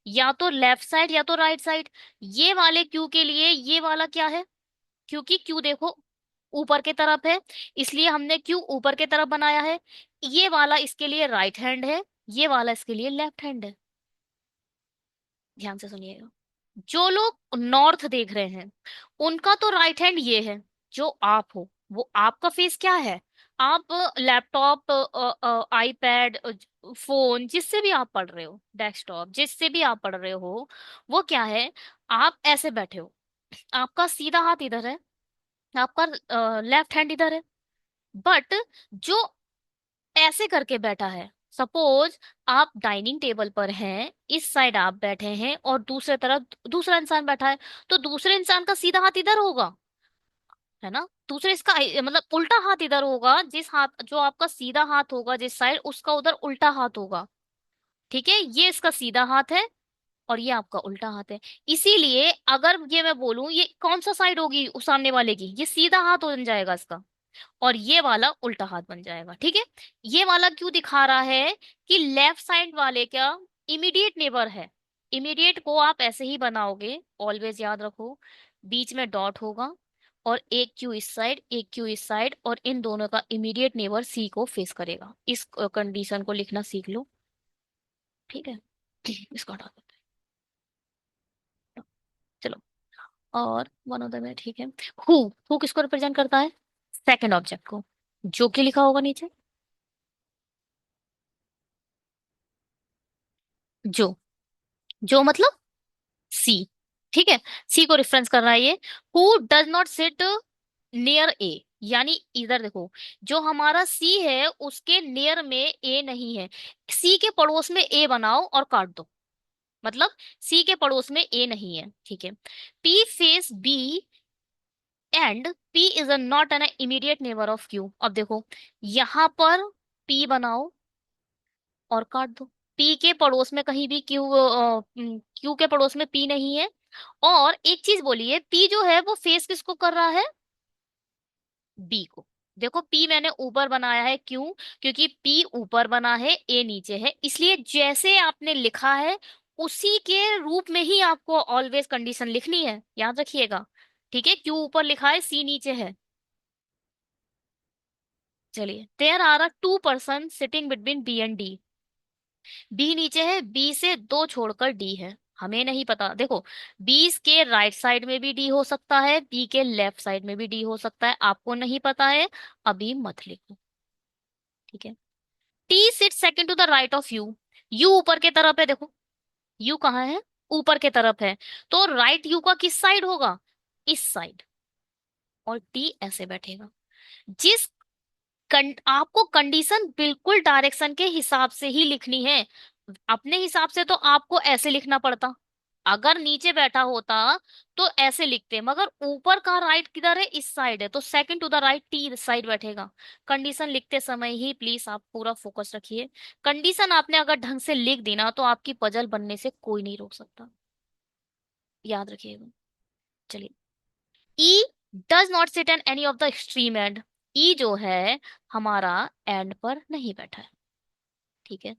या तो लेफ्ट साइड या तो राइट साइड। ये वाले क्यू के लिए ये वाला क्या है, क्योंकि क्यू देखो ऊपर के तरफ है, इसलिए हमने क्यू ऊपर के तरफ बनाया है। ये वाला इसके लिए राइट हैंड है, ये वाला इसके लिए लेफ्ट हैंड है। ध्यान से सुनिएगा। जो लोग नॉर्थ देख रहे हैं उनका तो राइट हैंड ये है। जो आप हो, वो आपका फेस क्या है, आप लैपटॉप, आईपैड, फोन, जिससे भी आप पढ़ रहे हो, डेस्कटॉप, जिससे भी आप पढ़ रहे हो, वो क्या है, आप ऐसे बैठे हो। आपका सीधा हाथ इधर है, आपका लेफ्ट हैंड इधर है। बट जो ऐसे करके बैठा है, सपोज आप डाइनिंग टेबल पर हैं, इस साइड आप बैठे हैं और दूसरे तरफ दूसरा इंसान बैठा है, तो दूसरे इंसान का सीधा हाथ इधर होगा, है ना। दूसरे इसका मतलब उल्टा हाथ इधर होगा, जिस हाथ जो आपका सीधा हाथ होगा जिस साइड, उसका उधर उल्टा हाथ होगा। ठीक है। ये इसका सीधा हाथ है और ये आपका उल्टा हाथ है। इसीलिए अगर ये मैं बोलूं ये कौन सा साइड होगी उस सामने वाले की, ये सीधा हाथ बन जाएगा इसका, और ये वाला उल्टा हाथ बन जाएगा। ठीक है। ये वाला क्यों दिखा रहा है कि लेफ्ट साइड वाले क्या इमीडिएट नेबर है। इमीडिएट को आप ऐसे ही बनाओगे, ऑलवेज याद रखो, बीच में डॉट होगा और एक क्यू इस साइड एक क्यू इस साइड, और इन दोनों का इमीडिएट नेबर सी को फेस करेगा। इस कंडीशन को लिखना सीख लो। ठीक है। इसको हटा देते हैं। चलो। और वन ऑफ द में, ठीक है। हु, हु किसको रिप्रेजेंट करता है, सेकंड ऑब्जेक्ट को, जो कि लिखा होगा नीचे, जो मतलब सी। ठीक है। सी को रेफरेंस कर रहा है ये। Who does not seat near ए, यानी इधर देखो, जो हमारा सी है उसके नियर में ए नहीं है। सी के पड़ोस में ए बनाओ और काट दो, मतलब सी के पड़ोस में ए नहीं है। ठीक है। P face B and P is a not an immediate neighbour of Q. अब देखो, यहां पर पी बनाओ और काट दो। पी के पड़ोस में कहीं भी क्यू, क्यू के पड़ोस में पी नहीं है। और एक चीज बोलिए, पी जो है वो फेस किसको कर रहा है, बी को। देखो पी मैंने ऊपर बनाया है, क्यों, क्योंकि पी ऊपर बना है ए नीचे है, इसलिए जैसे आपने लिखा है उसी के रूप में ही आपको ऑलवेज कंडीशन लिखनी है, याद रखिएगा। ठीक है, क्यू ऊपर लिखा है, सी नीचे है। चलिए, there are a two person sitting between B and D. B नीचे है, बी से दो छोड़कर डी है। हमें नहीं पता, देखो, बी के राइट साइड में भी डी हो सकता है, बी के लेफ्ट साइड में भी डी हो सकता है, आपको नहीं पता है, अभी मत लिखो। ठीक है। T sit second to the right of U. U ऊपर के तरफ है, देखो, यू कहाँ है, ऊपर के तरफ है, तो राइट यू का किस साइड होगा, इस साइड, और टी ऐसे बैठेगा। जिस आपको कंडीशन बिल्कुल डायरेक्शन के हिसाब से ही लिखनी है। अपने हिसाब से तो आपको ऐसे लिखना पड़ता, अगर नीचे बैठा होता तो ऐसे लिखते, मगर ऊपर का राइट किधर है, इस साइड है, तो second to the right T इस साइड बैठेगा। कंडीशन लिखते समय ही प्लीज आप पूरा फोकस रखिए। कंडीशन आपने अगर ढंग से लिख दी ना, तो आपकी पजल बनने से कोई नहीं रोक सकता, याद रखिएगा। चलिए, E does not sit an any of the extreme end. E जो है हमारा एंड पर नहीं बैठा है। ठीक है।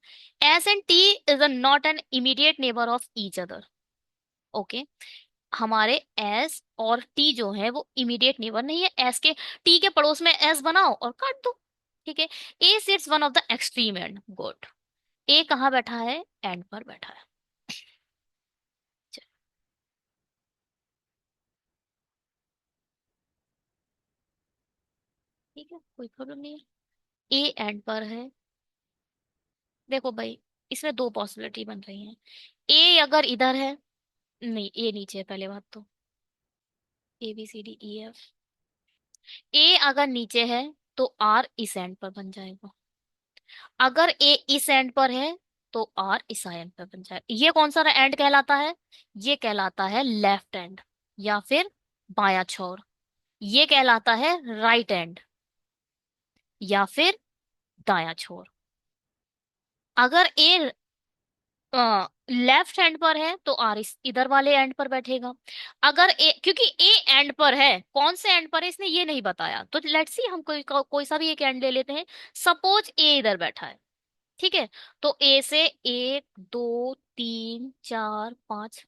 S and T is a not an immediate neighbour of each other. Okay. हमारे एस और टी जो है वो इमीडिएट नेबर नहीं है, एस के, टी के पड़ोस में एस बनाओ और काट दो। ठीक है। A sits one of the extreme end, good. A कहाँ बैठा है, एंड पर बैठा है। चलो, ठीक है, कोई प्रॉब्लम नहीं है, ए एंड पर है। देखो भाई, इसमें दो पॉसिबिलिटी बन रही हैं। ए अगर इधर है, नहीं, ए नीचे है पहले बात तो, A B C D E F. A अगर नीचे है तो आर इस एंड पर बन जाएगा, अगर ए इस एंड पर है तो आर इस एंड पर बन जाएगा। ये कौन सा एंड कहलाता है, ये कहलाता है लेफ्ट एंड, या फिर बायां छोर। ये कहलाता है राइट एंड, या फिर दायां छोर। अगर ए लेफ्ट हैंड पर है तो आर इस इधर वाले एंड पर बैठेगा। अगर ए, क्योंकि ए एंड पर है, कौन से एंड पर है इसने ये नहीं बताया, तो लेट्स सी हम कोई सा भी एक एंड ले लेते हैं। सपोज ए इधर बैठा है, ठीक है, तो ए से एक दो तीन चार पांच,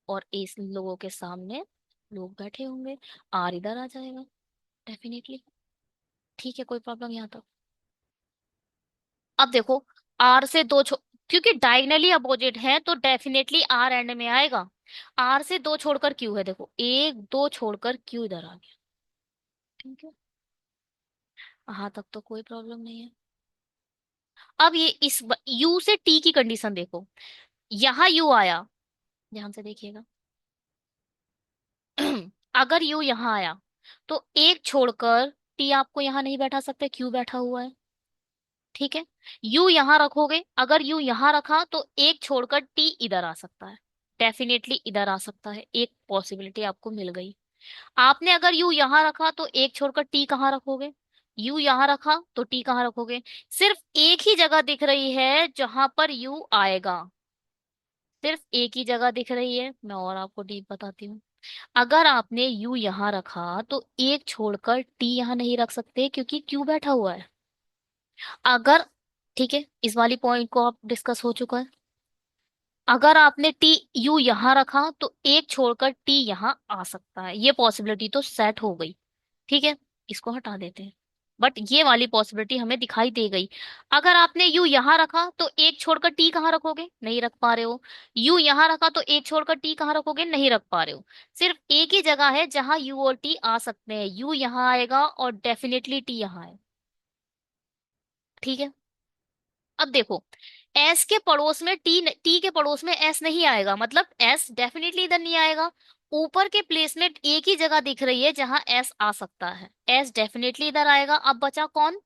और इस लोगों के सामने लोग बैठे होंगे, आर इधर आ जाएगा डेफिनेटली। ठीक है, कोई प्रॉब्लम यहाँ तक। अब देखो, आर से दो क्योंकि डायगनली अपोजिट है तो डेफिनेटली आर एंड में आएगा। आर से दो छोड़कर क्यू है, देखो एक दो छोड़कर क्यू इधर आ गया। ठीक है, हाँ तब तो कोई प्रॉब्लम नहीं है। अब ये इस यू से टी की कंडीशन देखो, यहां यू आया, ध्यान से देखिएगा। अगर यू यहां आया तो एक छोड़कर टी आपको यहां नहीं बैठा सकते, क्यू बैठा हुआ है। ठीक है। यू यहां रखोगे, अगर यू यहां रखा तो एक छोड़कर टी इधर आ सकता है, डेफिनेटली इधर आ सकता है, एक पॉसिबिलिटी आपको मिल गई। आपने अगर यू यहां रखा तो एक छोड़कर टी कहाँ रखोगे, यू यहां रखा तो टी कहाँ रखोगे। सिर्फ एक ही जगह दिख रही है जहां पर यू आएगा, सिर्फ एक ही जगह दिख रही है, मैं और आपको डीप बताती हूँ। अगर आपने यू यहां रखा तो एक छोड़कर टी यहां नहीं रख सकते, क्योंकि क्यू बैठा हुआ है। अगर, ठीक है, इस वाली पॉइंट को आप डिस्कस हो चुका है। अगर आपने टी यू यहां रखा तो एक छोड़कर टी यहां आ सकता है, ये पॉसिबिलिटी तो सेट हो गई। ठीक है, इसको हटा देते हैं, बट ये वाली पॉसिबिलिटी हमें दिखाई दे गई। अगर आपने यू यहां रखा तो एक छोड़कर टी कहाँ रखोगे, नहीं रख पा रहे हो। यू यहां रखा तो एक छोड़कर टी कहाँ रखोगे, नहीं रख पा रहे हो। सिर्फ एक ही जगह है जहां यू और टी आ सकते हैं, यू यहां आएगा और डेफिनेटली टी यहां है। ठीक है। अब देखो, एस के पड़ोस में टी, टी के पड़ोस में एस नहीं आएगा, मतलब एस डेफिनेटली इधर नहीं आएगा। ऊपर के प्लेसमेंट एक ही जगह दिख रही है जहां एस आ सकता है, एस डेफिनेटली इधर आएगा। अब बचा कौन,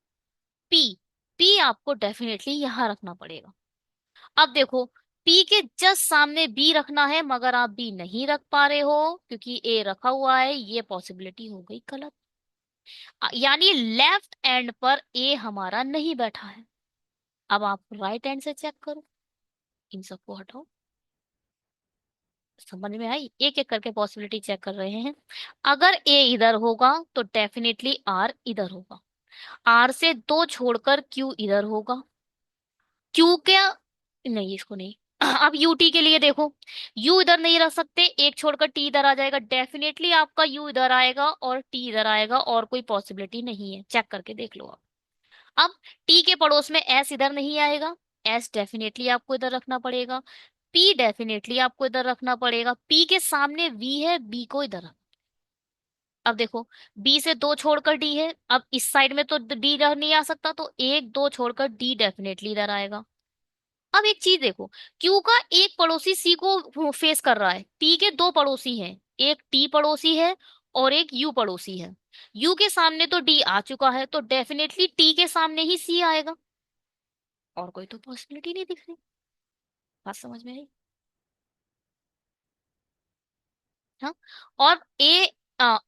पी। पी आपको डेफिनेटली यहां रखना पड़ेगा। अब देखो, पी के जस्ट सामने बी रखना है, मगर आप बी नहीं रख पा रहे हो क्योंकि ए रखा हुआ है, ये पॉसिबिलिटी हो गई गलत। यानी लेफ्ट एंड पर ए हमारा नहीं बैठा है। अब आप राइट हैंड से चेक करो, इन सबको हटाओ। समझ में आई, एक एक करके पॉसिबिलिटी चेक कर रहे हैं। अगर ए इधर होगा तो डेफिनेटली आर इधर होगा, आर से दो छोड़कर क्यू इधर होगा, क्यू क्या, नहीं इसको नहीं, अब यूटी के लिए देखो, यू इधर नहीं रख सकते, एक छोड़कर टी इधर आ जाएगा, डेफिनेटली आपका यू इधर आएगा और टी इधर आएगा, और कोई पॉसिबिलिटी नहीं है, चेक करके देख लो आप। अब टी के पड़ोस में एस इधर नहीं आएगा, एस डेफिनेटली आपको इधर रखना पड़ेगा, पी डेफिनेटली आपको इधर रखना पड़ेगा, पी के सामने वी है, बी को इधर रख। अब देखो, बी से दो छोड़कर डी है, अब इस साइड में तो डी इधर नहीं आ सकता, तो एक दो छोड़कर डी डेफिनेटली इधर आएगा। अब एक चीज देखो, क्यू का एक पड़ोसी सी को फेस कर रहा है, टी के दो पड़ोसी हैं, एक टी पड़ोसी है और एक यू पड़ोसी है। यू के सामने तो डी आ चुका है, तो डेफिनेटली टी के सामने ही सी आएगा, और कोई तो पॉसिबिलिटी नहीं दिख रही। बात समझ में आई? हाँ। और ए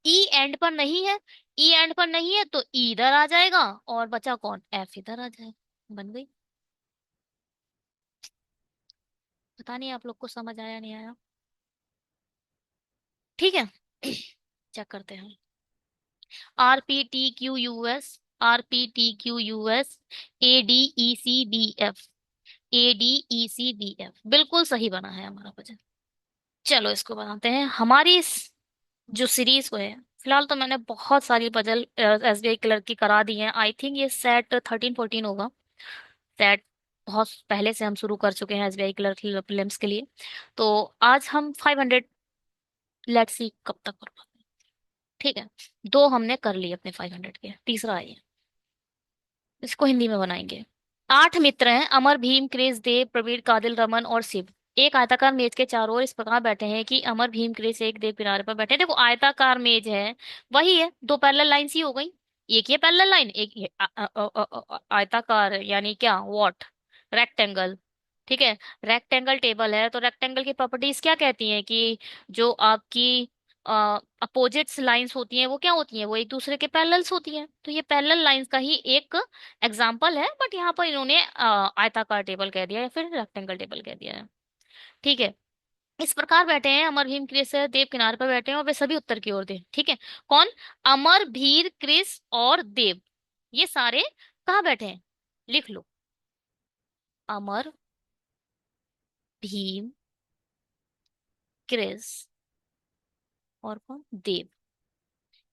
ई एंड पर नहीं है, ई एंड पर नहीं है तो ई इधर आ जाएगा, और बचा कौन, एफ इधर आ जाएगा। बन गई। पता नहीं आप लोग को समझ आया नहीं आया। ठीक है। चेक करते हैं। R P T Q U S, R P T Q U S, A D E C B F, A D E C B F, बिल्कुल सही बना है हमारा वजन। चलो इसको बनाते हैं, हमारी इस जो सीरीज को है, फिलहाल तो मैंने बहुत सारी पजल एसबीआई कलर की करा दी हैं, आई थिंक ये सेट 13-14 होगा। सेट बहुत पहले से हम शुरू कर चुके हैं एसबीआई कलर की प्रीलिम्स के लिए। तो आज हम 500, लेट्स सी कब तक कर पाते हैं। ठीक है, दो हमने कर लिए अपने 500 के, तीसरा आइए, इसको हिंदी में बनाएंगे। 8 मित्र हैं, अमर, भीम, क्रिस, देव, प्रवीण, कादिल, रमन और शिव। एक आयताकार मेज के चारों ओर इस प्रकार बैठे हैं कि अमर, भीम, क्रिस एक देव किनारे पर बैठे हैं। देखो आयताकार मेज है, वही है, दो पैरेलल लाइंस ही हो गई, एक ये पैरेलल लाइन, एक ये आयताकार, यानी क्या, व्हाट, रेक्टेंगल। ठीक है, रेक्टेंगल टेबल है, तो रेक्टेंगल की प्रॉपर्टीज क्या कहती हैं कि जो आपकी अपोजिट्स लाइंस होती हैं वो क्या होती हैं, वो एक दूसरे के पैरेलल्स होती हैं, तो ये पैरेलल लाइंस का ही एक एग्जाम्पल है, बट यहाँ पर इन्होंने आयताकार टेबल कह दिया है, फिर रेक्टेंगल टेबल कह दिया है। ठीक है, इस प्रकार बैठे हैं अमर, भीम, क्रिस, देव किनारे पर बैठे हैं, और वे सभी उत्तर की ओर थे। ठीक है, कौन, अमर, भीर, क्रिस और देव, ये सारे कहाँ बैठे हैं, लिख लो, अमर, भीम, क्रिस और कौन, देव,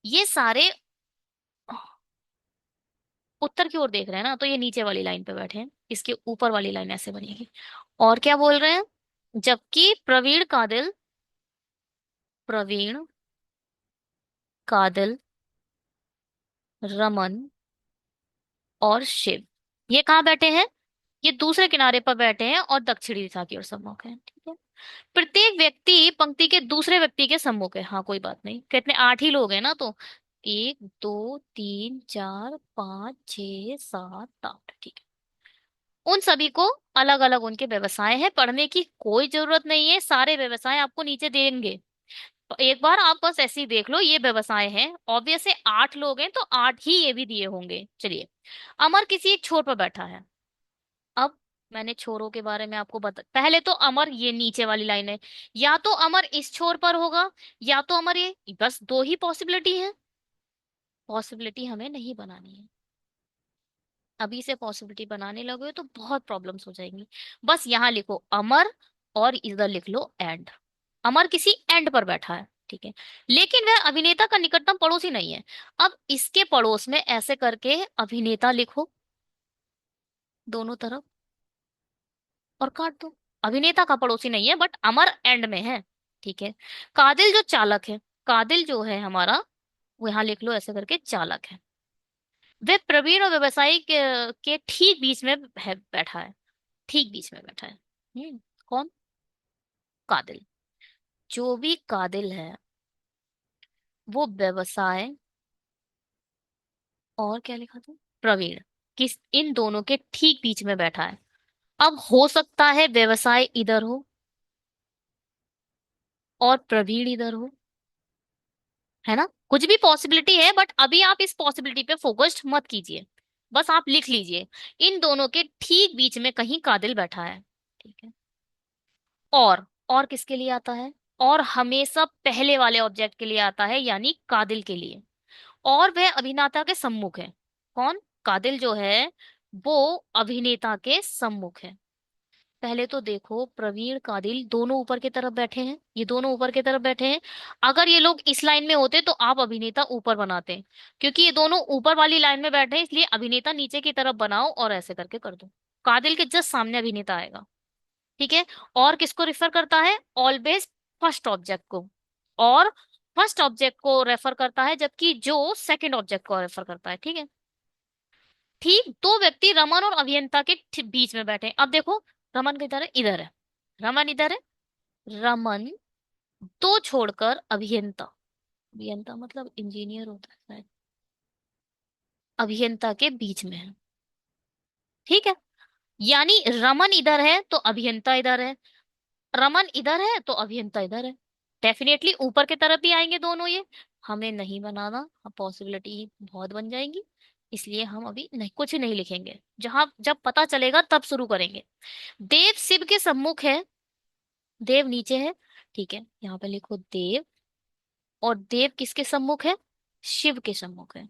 ये सारे उत्तर की ओर देख रहे हैं ना, तो ये नीचे वाली लाइन पे बैठे हैं, इसके ऊपर वाली लाइन ऐसे बनेगी। और क्या बोल रहे हैं, जबकि प्रवीण, कादिल, प्रवीण, कादिल, रमन और शिव, ये कहाँ बैठे हैं, ये दूसरे किनारे पर बैठे हैं और दक्षिणी दिशा की ओर सम्मुख है। ठीक है, प्रत्येक व्यक्ति पंक्ति के दूसरे व्यक्ति के सम्मुख है। हाँ कोई बात नहीं, कितने, 8 ही लोग हैं ना, तो 1 2 3 4 5 6 7 8, ठीक है। उन सभी को अलग अलग उनके व्यवसाय है, पढ़ने की कोई जरूरत नहीं है, सारे व्यवसाय आपको नीचे देंगे। तो एक बार आप बस ऐसे ही देख लो, ये व्यवसाय है, ऑब्वियस है, 8 लोग हैं तो 8 ही ये भी दिए होंगे। चलिए, अमर किसी एक छोर पर बैठा है। अब मैंने छोरों के बारे में आपको बता, पहले तो अमर ये नीचे वाली लाइन है, या तो अमर इस छोर पर होगा, या तो अमर ये, बस दो ही पॉसिबिलिटी है, पॉसिबिलिटी हमें नहीं बनानी है। अभी से पॉसिबिलिटी बनाने लगे तो बहुत प्रॉब्लम्स हो जाएंगी। बस यहाँ लिखो अमर, और इधर लिख लो एंड, अमर किसी एंड पर बैठा है। ठीक है, लेकिन वह अभिनेता का निकटतम पड़ोसी नहीं है। अब इसके पड़ोस में ऐसे करके अभिनेता लिखो दोनों तरफ, और काट दो। अभिनेता का पड़ोसी नहीं है, बट अमर एंड में है। ठीक है, कादिल जो चालक है, कादिल जो है हमारा, वो यहाँ लिख लो ऐसे करके चालक है। वे प्रवीण और व्यवसायी के ठीक बीच में है, बैठा है, ठीक बीच में बैठा है। कौन, कादिल, जो भी कादिल है वो व्यवसाय, और क्या लिखा था, प्रवीण, किस, इन दोनों के ठीक बीच में बैठा है। अब हो सकता है व्यवसाय इधर हो और प्रवीण इधर हो, है ना, कुछ भी पॉसिबिलिटी है, बट अभी आप इस पॉसिबिलिटी पे फोकस्ड मत कीजिए, बस आप लिख लीजिए इन दोनों के ठीक बीच में कहीं कादिल बैठा है। ठीक है, और किसके लिए आता है, और हमेशा पहले वाले ऑब्जेक्ट के लिए आता है, यानी कादिल के लिए, और वह अभिनेता के सम्मुख है। कौन, कादिल जो है वो अभिनेता के सम्मुख है। पहले तो देखो, प्रवीण कादिल दोनों ऊपर की तरफ बैठे हैं, ये दोनों ऊपर की तरफ बैठे हैं। अगर ये लोग इस लाइन में होते तो आप अभिनेता ऊपर बनाते, क्योंकि ये दोनों ऊपर वाली लाइन में बैठे हैं, इसलिए अभिनेता नीचे की तरफ बनाओ और ऐसे करके कर दो। कादिल के जस्ट सामने अभिनेता आएगा। ठीक है। और किसको रिफर करता है? ऑलवेज फर्स्ट ऑब्जेक्ट को। और फर्स्ट ऑब्जेक्ट को रेफर करता है, जबकि जो सेकंड ऑब्जेक्ट को रेफर करता है। ठीक है। ठीक, दो व्यक्ति रमन और अभियंता के बीच में बैठे हैं। अब देखो, रमन किधर है? इधर है। रमन इधर है। रमन दो छोड़कर अभियंता, अभियंता मतलब इंजीनियर होता है शायद, अभियंता के बीच में है। ठीक है। यानी रमन इधर है तो अभियंता इधर है, रमन इधर है तो अभियंता इधर है। डेफिनेटली ऊपर की तरफ ही आएंगे दोनों ये। हमें नहीं बनाना, पॉसिबिलिटी बहुत बन जाएंगी, इसलिए हम अभी नहीं, कुछ नहीं लिखेंगे। जहां जब पता चलेगा तब शुरू करेंगे। देव शिव के सम्मुख है, देव नीचे है। ठीक है, यहाँ पे लिखो देव। और देव किसके सम्मुख है? शिव के सम्मुख है।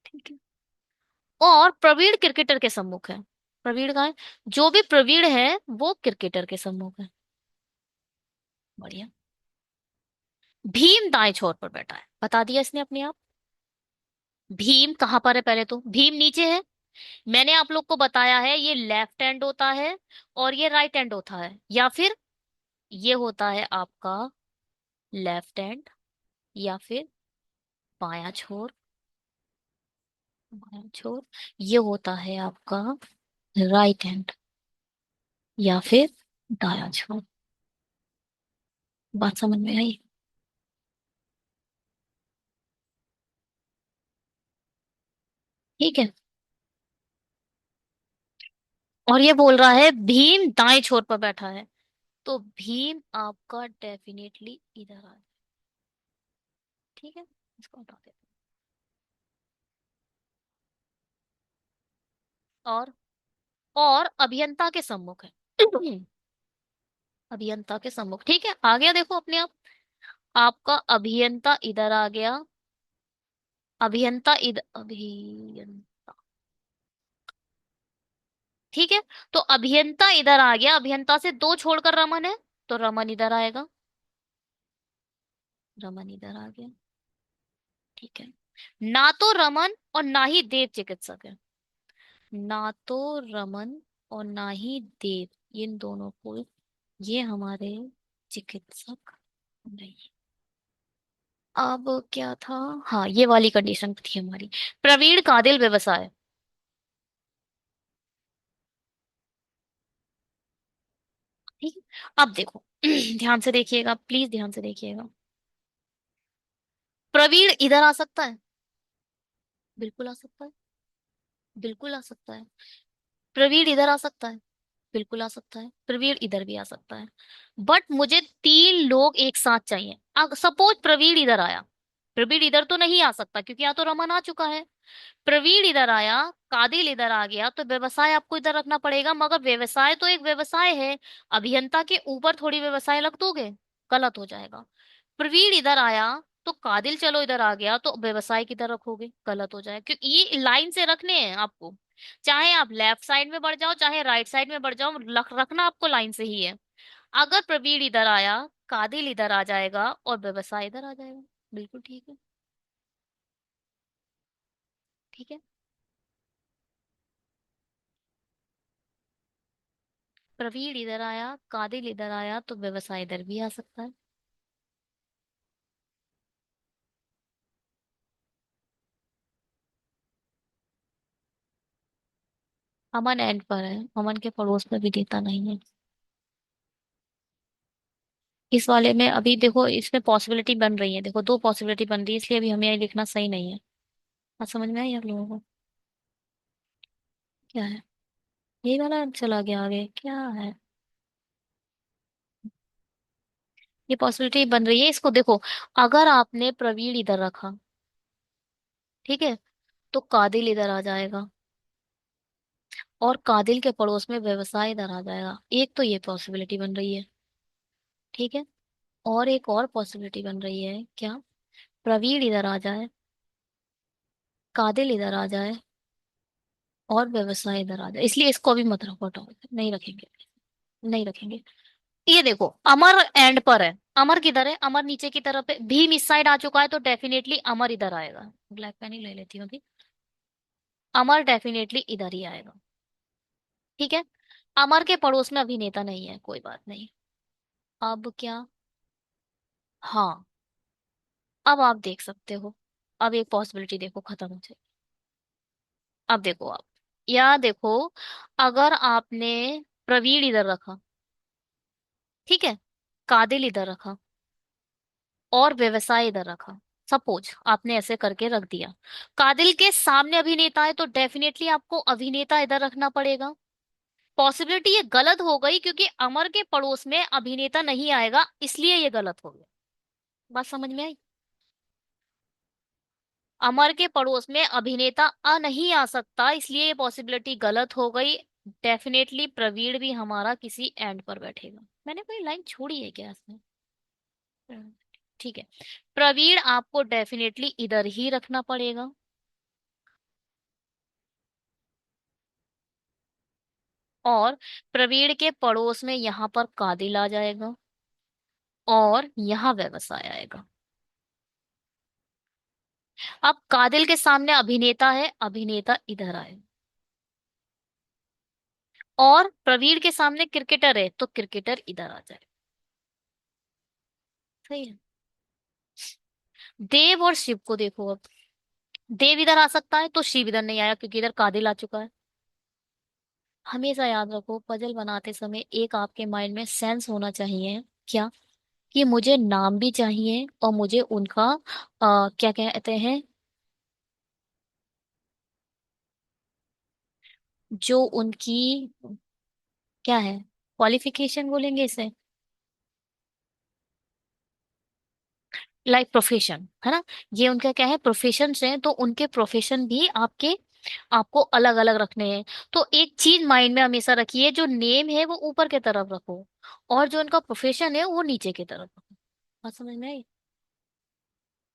ठीक है। और प्रवीण क्रिकेटर के सम्मुख है। प्रवीण का है, जो भी प्रवीण है वो क्रिकेटर के सम्मुख है। बढ़िया। भीम दाएं छोर पर बैठा है, बता दिया इसने अपने आप। भीम कहाँ पर है? पहले तो भीम नीचे है। मैंने आप लोग को बताया है, ये लेफ्ट हैंड होता है और ये राइट हैंड होता है, या फिर ये होता है आपका लेफ्ट हैंड, या फिर बायां छोर, बायां छोर। ये होता है आपका राइट हैंड, या फिर दायां छोर। बात समझ में आई? ठीक है। और ये बोल रहा है भीम दाएं छोर पर बैठा है, तो भीम आपका डेफिनेटली इधर आ। ठीक है, इसको हटा देते हैं। और अभियंता के सम्मुख है। अभियंता के सम्मुख। ठीक है, आ गया देखो अपने आप। आपका अभियंता इधर आ गया। अभियंता इधर, अभियंता। ठीक है। तो अभियंता इधर आ गया, अभियंता से दो छोड़कर रमन है, तो रमन इधर आएगा। रमन इधर आ गया। ठीक है। ना तो रमन और ना ही देव चिकित्सक है। ना तो रमन और ना ही देव, इन दोनों को, ये हमारे चिकित्सक नहीं। अब क्या था? हाँ, ये वाली कंडीशन थी हमारी। प्रवीण कादिल व्यवसाय। ठीक है। अब देखो, ध्यान से देखिएगा, प्लीज ध्यान से देखिएगा। प्रवीण इधर आ सकता है, बिल्कुल आ सकता है, बिल्कुल आ सकता है। प्रवीण इधर आ सकता है, बिल्कुल आ सकता है। प्रवीण इधर भी आ सकता है। बट मुझे तीन लोग एक साथ चाहिए। अब सपोज प्रवीण इधर आया, प्रवीण इधर तो नहीं आ सकता क्योंकि यहाँ तो रमन आ चुका है। प्रवीण इधर आया, कादिल इधर आ गया, तो व्यवसाय आपको इधर रखना पड़ेगा, मगर व्यवसाय तो एक व्यवसाय है। अभियंता के ऊपर थोड़ी व्यवसाय रख दोगे, गलत हो जाएगा। प्रवीण इधर आया तो कादिल चलो इधर आ गया, तो व्यवसाय किधर रखोगे? गलत हो जाएगा, क्योंकि ये लाइन से रखने हैं आपको। चाहे आप लेफ्ट साइड में बढ़ जाओ, चाहे राइट साइड में बढ़ जाओ, रखना आपको लाइन से ही है। अगर प्रवीण इधर आया, कादिल इधर आ जाएगा और व्यवसाय इधर आ जाएगा। बिल्कुल ठीक है। ठीक है। प्रवीण इधर आया, कादिल इधर आया, तो व्यवसाय इधर भी आ सकता है। अमन एंड पर है, अमन के पड़ोस में भी देता नहीं है। इस वाले में अभी देखो, इसमें पॉसिबिलिटी बन रही है, देखो दो पॉसिबिलिटी बन रही है, इसलिए अभी हमें ये लिखना सही नहीं है। बात समझ में आई आप लोगों को? क्या है? ये वाला चला गया आगे, क्या है? ये पॉसिबिलिटी बन रही है, इसको देखो। अगर आपने प्रवीण इधर रखा, ठीक है, तो कादिल इधर आ जाएगा, और कादिल के पड़ोस में व्यवसाय इधर आ जाएगा। एक तो ये पॉसिबिलिटी बन रही है। ठीक है। और एक और पॉसिबिलिटी बन रही है, क्या? प्रवीण इधर आ जाए, कादिल इधर आ जाए, और व्यवसाय इधर आ जाए। इसलिए इसको अभी मत रखो, हटाओ, नहीं रखेंगे। नहीं रखेंगे। ये देखो, अमर एंड पर है। अमर किधर है? अमर नीचे की तरफ है, भीम इस साइड आ चुका है, तो डेफिनेटली अमर इधर आएगा। ब्लैक पेन ही ले लेती हूँ अभी। अमर डेफिनेटली इधर ही आएगा। ठीक है। अमर के पड़ोस में अभिनेता नहीं है, कोई बात नहीं। अब क्या? हाँ, अब आप देख सकते हो। अब एक पॉसिबिलिटी देखो खत्म हो जाए। अब देखो आप, या देखो, अगर आपने प्रवीण इधर रखा, ठीक है, कादिल इधर रखा, और व्यवसाय इधर रखा। सपोज आपने ऐसे करके रख दिया। कादिल के सामने अभिनेता है, तो डेफिनेटली आपको अभिनेता इधर रखना पड़ेगा। पॉसिबिलिटी ये गलत हो गई क्योंकि अमर के पड़ोस में अभिनेता नहीं आएगा, इसलिए ये गलत हो गया। बात समझ में आई? अमर के पड़ोस में अभिनेता आ नहीं आ सकता, इसलिए ये पॉसिबिलिटी गलत हो गई। डेफिनेटली प्रवीण भी हमारा किसी एंड पर बैठेगा। मैंने कोई लाइन छोड़ी है क्या इसमें? हम्म, ठीक है। प्रवीण आपको डेफिनेटली इधर ही रखना पड़ेगा। और प्रवीण के पड़ोस में यहाँ पर कादिल आ जाएगा, और यहाँ व्यवसाय आएगा। अब कादिल के सामने अभिनेता है, अभिनेता इधर आए। और प्रवीण के सामने क्रिकेटर है, तो क्रिकेटर इधर आ जाए। सही है। देव और शिव को देखो अब। देव इधर आ सकता है, तो शिव इधर नहीं आया क्योंकि इधर कादिल आ चुका है। हमेशा याद रखो, पजल बनाते समय एक आपके माइंड में सेंस होना चाहिए। क्या? कि मुझे नाम भी चाहिए, और मुझे उनका क्या कहते हैं, जो उनकी क्या है, क्वालिफिकेशन बोलेंगे इसे, लाइक प्रोफेशन है ना। ये उनका क्या है, प्रोफेशन है, तो उनके प्रोफेशन भी आपके आपको अलग अलग रखने हैं। तो एक चीज माइंड में हमेशा रखिए, जो नेम है वो ऊपर की तरफ रखो, और जो उनका प्रोफेशन है वो नीचे की तरफ रखो। बात समझ में आई?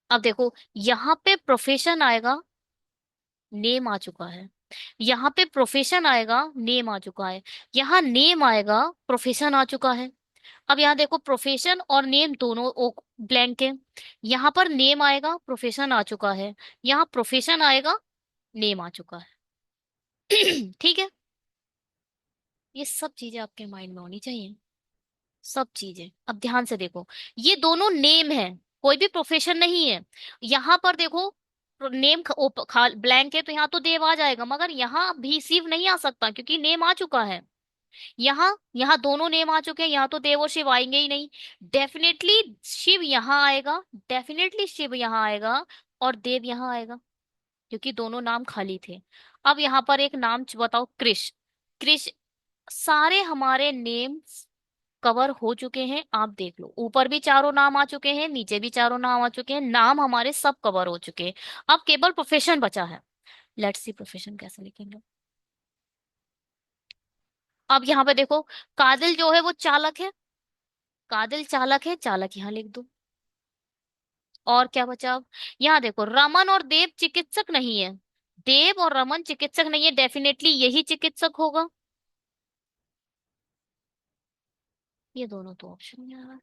अब देखो, यहाँ पे प्रोफेशन आएगा, नेम आ चुका है। यहाँ पे प्रोफेशन आएगा, नेम आ चुका है। यहाँ नेम आएगा, प्रोफेशन आ चुका है। अब यहाँ देखो, प्रोफेशन और नेम दोनों ब्लैंक है। यहाँ पर नेम आएगा, प्रोफेशन आ चुका है। यहाँ प्रोफेशन आएगा, नेम आ चुका है। ठीक है। ये सब चीजें आपके माइंड में होनी चाहिए। सब चीजें अब ध्यान से देखो। ये दोनों नेम है, कोई भी प्रोफेशन नहीं है। यहाँ पर देखो, नेम ब्लैंक है, तो यहाँ तो देव आ जाएगा, मगर यहाँ भी शिव नहीं आ सकता क्योंकि नेम आ चुका है। यहाँ यहाँ दोनों नेम आ चुके हैं, यहाँ तो देव और शिव आएंगे ही नहीं। डेफिनेटली शिव यहाँ आएगा, डेफिनेटली शिव यहाँ आएगा, और देव यहाँ आएगा, क्योंकि दोनों नाम खाली थे। अब यहाँ पर एक नाम बताओ, कृष। कृष। सारे हमारे नेम कवर हो चुके हैं, आप देख लो, ऊपर भी चारों नाम आ चुके हैं, नीचे भी चारों नाम आ चुके हैं, नाम हमारे सब कवर हो चुके हैं। अब केवल प्रोफेशन बचा है। लेट्स सी प्रोफेशन कैसे लिखेंगे। अब यहाँ पे देखो, कादिल जो है वो चालक है। कादिल चालक है, चालक यहाँ लिख दो। और क्या बचा अब? यहाँ देखो, रमन और देव चिकित्सक नहीं है। देव और रमन चिकित्सक नहीं है, डेफिनेटली यही चिकित्सक होगा। ये दोनों तो ऑप्शन में आ रहा है।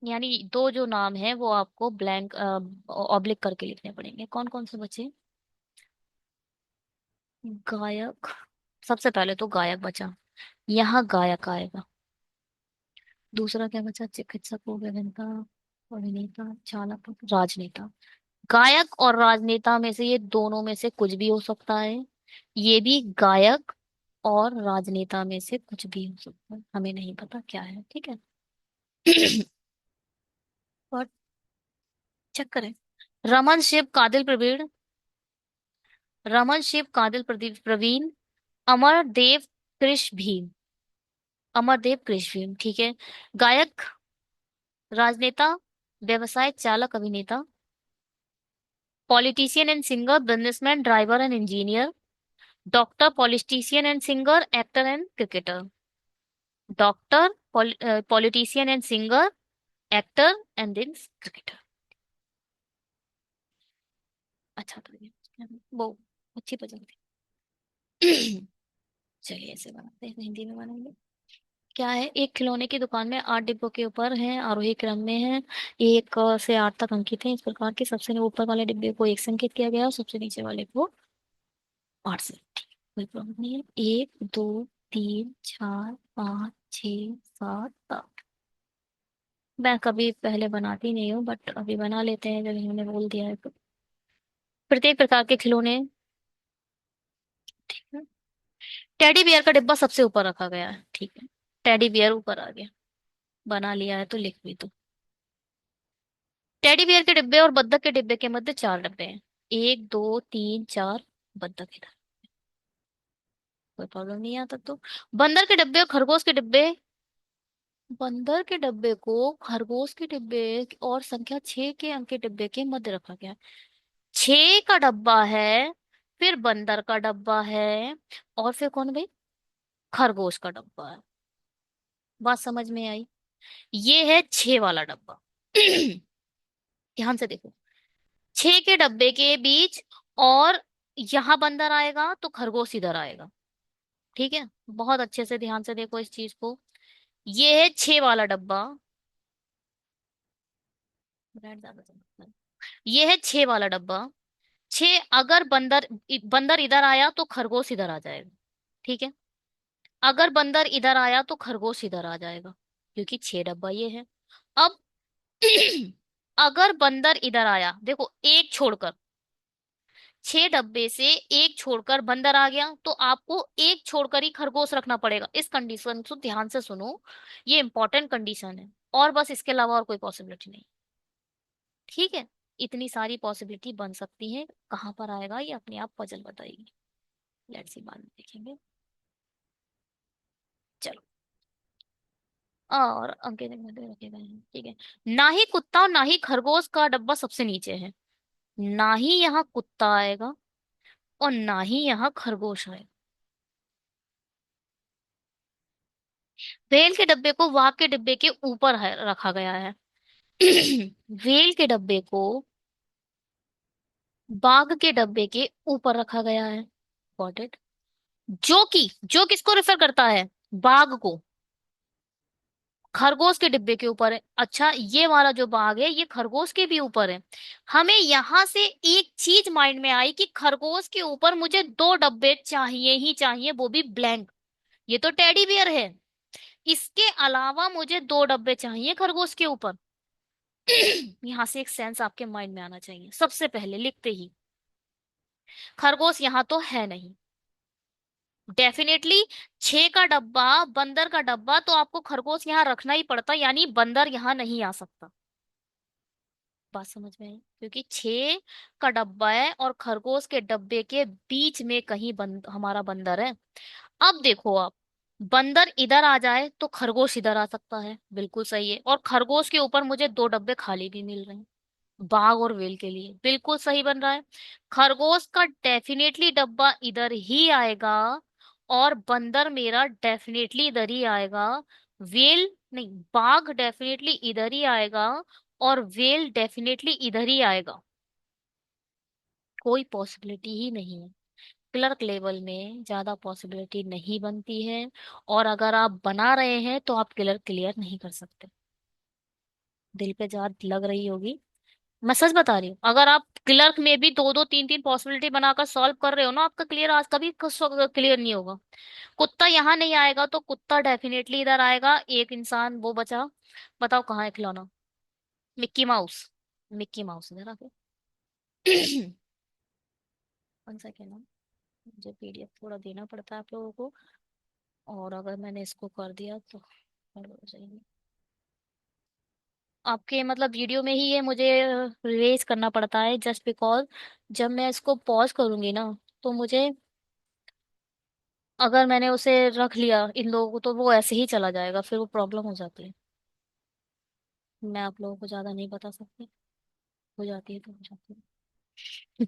यानी दो जो नाम है वो आपको ब्लैंक ऑब्लिक करके लिखने पड़ेंगे। कौन कौन से बचे? गायक। सबसे पहले तो गायक बचा, यहाँ गायक आएगा। दूसरा क्या बचा? चिकित्सक हो गया, अभिनेता, अभिनेता, चालक, राजनेता। गायक और राजनेता में से ये दोनों में से कुछ भी हो सकता है। ये भी गायक और राजनेता में से कुछ भी हो सकता है, हमें नहीं पता क्या है। ठीक है। और चेक करें। रमन शिव कादिल प्रवीण। रमन शिव कादिल प्रदीप प्रवीण। अमर देव कृष भीम। अमरदेव कृष भीम, ठीक है। गायक, राजनेता, व्यवसाय, चालक, अभिनेता, politician and singer, businessman, driver and engineer, doctor, politician and singer, actor and cricketer. Doctor, politician and singer, actor and then cricketer. अच्छा, तो ये वो अच्छी पसंद थी। चलिए ऐसे बनाते हैं, हिंदी में बनाएंगे। क्या है, एक खिलौने की दुकान में 8 डिब्बों के ऊपर है, आरोही क्रम में है। एक से 8 तक अंकित है। इस प्रकार के सबसे ऊपर वाले डिब्बे को एक से अंकित किया गया और सबसे नीचे वाले को 8 से। ठीक है, कोई प्रॉब्लम नहीं है। 1 2 3 4 5 6 7 8। मैं कभी पहले बनाती नहीं हूँ, बट अभी बना लेते हैं जब इन्होंने बोल दिया है तो। प्रत्येक प्रकार के खिलौने। ठीक है। टेडी बियर का डिब्बा सबसे ऊपर रखा गया है। ठीक है, टेडी बियर ऊपर आ गया। बना लिया है तो लिख भी दो। टेडी बियर के डिब्बे और बत्तख के डिब्बे के मध्य 4 डिब्बे हैं। 1 2 3 4। बत्तख इधर। कोई प्रॉब्लम नहीं आता तो। बंदर के डिब्बे और खरगोश के डिब्बे। बंदर के डिब्बे को खरगोश के डिब्बे और संख्या 6 के अंक के डिब्बे के मध्य रखा गया है। 6 का डब्बा है, फिर बंदर का डब्बा है, और फिर कौन भाई, खरगोश का डब्बा है। बात समझ में आई? ये है 6 वाला डब्बा। ध्यान से देखो। 6 के डब्बे के बीच, और यहां बंदर आएगा तो खरगोश इधर आएगा। ठीक है, बहुत अच्छे से ध्यान से देखो इस चीज को। ये है 6 वाला डब्बा। ब्रांड ज्यादा चमकता है। ये है 6 वाला डब्बा। 6, अगर बंदर बंदर इधर आया तो खरगोश इधर आ जाएगा। ठीक है। अगर बंदर इधर आया तो खरगोश इधर आ जाएगा, क्योंकि 6 डब्बा ये है। अब अगर बंदर इधर आया, देखो एक छोड़कर, 6 डब्बे से एक छोड़कर बंदर आ गया, तो आपको एक छोड़कर ही खरगोश रखना पड़ेगा। इस कंडीशन को ध्यान से सुनो, ये इंपॉर्टेंट कंडीशन है। और बस इसके अलावा और कोई पॉसिबिलिटी नहीं। ठीक है। इतनी सारी पॉसिबिलिटी बन सकती है, कहाँ पर आएगा ये अपने आप पजल बताएगी। लेट्स सी, बाद में देखेंगे। चलो। और अंके में रखे गए हैं। ठीक है। ना ही कुत्ता और ना ही खरगोश का डब्बा सबसे नीचे है। ना ही यहाँ कुत्ता आएगा और ना ही यहाँ खरगोश आएगा। वेल के डब्बे को वाघ के डिब्बे के ऊपर रखा गया है। वेल के डब्बे को बाघ के डब्बे के ऊपर रखा गया है। Got it. जो किसको रेफर करता है, बाघ को। खरगोश के डिब्बे के ऊपर है। अच्छा, ये वाला जो बाघ है ये खरगोश के भी ऊपर है। हमें यहां से एक चीज माइंड में आई कि खरगोश के ऊपर मुझे 2 डब्बे चाहिए ही चाहिए, वो भी ब्लैंक। ये तो टेडी बियर है। इसके अलावा मुझे 2 डब्बे चाहिए खरगोश के ऊपर। यहां से एक सेंस आपके माइंड में आना चाहिए सबसे पहले लिखते ही। खरगोश यहाँ तो है नहीं, डेफिनेटली। 6 का डब्बा, बंदर का डब्बा, तो आपको खरगोश यहाँ रखना ही पड़ता, यानी बंदर यहाँ नहीं आ सकता। बात समझ में आई? क्योंकि 6 का डब्बा है और खरगोश के डब्बे के बीच में कहीं हमारा बंदर है। अब देखो आप, बंदर इधर आ जाए तो खरगोश इधर आ सकता है, बिल्कुल सही है। और खरगोश के ऊपर मुझे 2 डब्बे खाली भी मिल रहे हैं, बाघ और वेल के लिए, बिल्कुल सही बन रहा है। खरगोश का डेफिनेटली डब्बा इधर ही आएगा, और बंदर मेरा डेफिनेटली इधर ही आएगा। वेल नहीं, बाघ डेफिनेटली इधर ही आएगा, और वेल डेफिनेटली इधर ही आएगा। कोई पॉसिबिलिटी ही नहीं है। क्लर्क लेवल में ज्यादा पॉसिबिलिटी नहीं बनती है। और अगर आप बना रहे हैं तो आप क्लर्क क्लियर नहीं कर सकते। दिल पे जान लग रही होगी। मैं सच बता रही हूँ, अगर आप क्लर्क में भी 2 2 3 3 पॉसिबिलिटी बनाकर सॉल्व कर रहे हो ना, आपका क्लियर आज कभी क्लियर नहीं होगा। कुत्ता यहाँ नहीं आएगा तो कुत्ता डेफिनेटली इधर आएगा। एक इंसान वो बचा। बताओ कहाँ है खिलौना? Mickey mouse. मिक्की माउस इधर आके। वन सेकेंड, मुझे पीडीएफ थोड़ा देना पड़ता है आप लोगों को। और अगर मैंने इसको कर दिया तो हो जाएगी। आपके मतलब वीडियो में ही ये मुझे रेज करना पड़ता है, जस्ट बिकॉज जब मैं इसको पॉज करूंगी ना, तो मुझे, अगर मैंने उसे रख लिया इन लोगों को तो वो ऐसे ही चला जाएगा, फिर वो प्रॉब्लम हो जाती है। मैं आप लोगों को ज्यादा नहीं बता सकती। हो जाती है तो हो जाती है।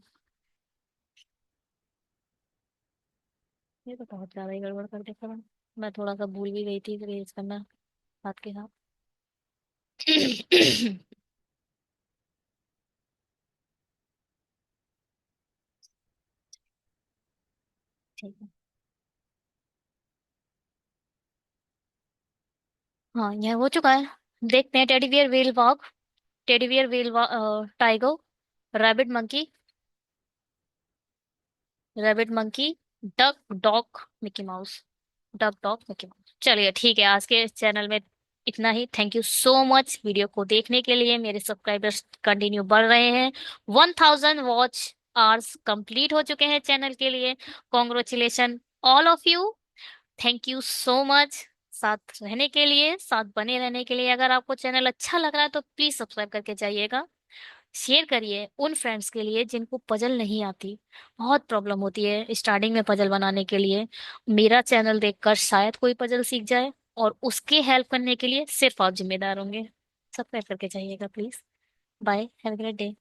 ये तो बहुत ज्यादा ही गड़बड़ कर देखा मैं थोड़ा सा भूल भी गई थी रेज करना हाथ के साथ। ठीक है। हाँ, यह हो चुका है। देखते हैं। Teddy bear will walk, teddy bear will tiger, rabbit monkey, rabbit monkey, duck dog Mickey Mouse, duck dog Mickey Mouse. चलिए ठीक है, आज के चैनल में इतना ही। Thank you so much video को देखने के लिए। मेरे सब्सक्राइबर्स कंटिन्यू बढ़ रहे हैं। 1000 वॉच आवर्स कंप्लीट हो चुके हैं चैनल के लिए। Congratulation all of you. Thank you so much साथ रहने के लिए, साथ बने रहने के लिए। अगर आपको चैनल अच्छा लग रहा है तो प्लीज सब्सक्राइब करके जाइएगा। शेयर करिए उन फ्रेंड्स के लिए जिनको पजल नहीं आती। बहुत प्रॉब्लम होती है स्टार्टिंग में पजल बनाने के लिए। मेरा चैनल देखकर शायद कोई पजल सीख जाए, और उसके हेल्प करने के लिए सिर्फ आप जिम्मेदार होंगे। सब्सक्राइब करके जाइएगा please. Bye, have a great day.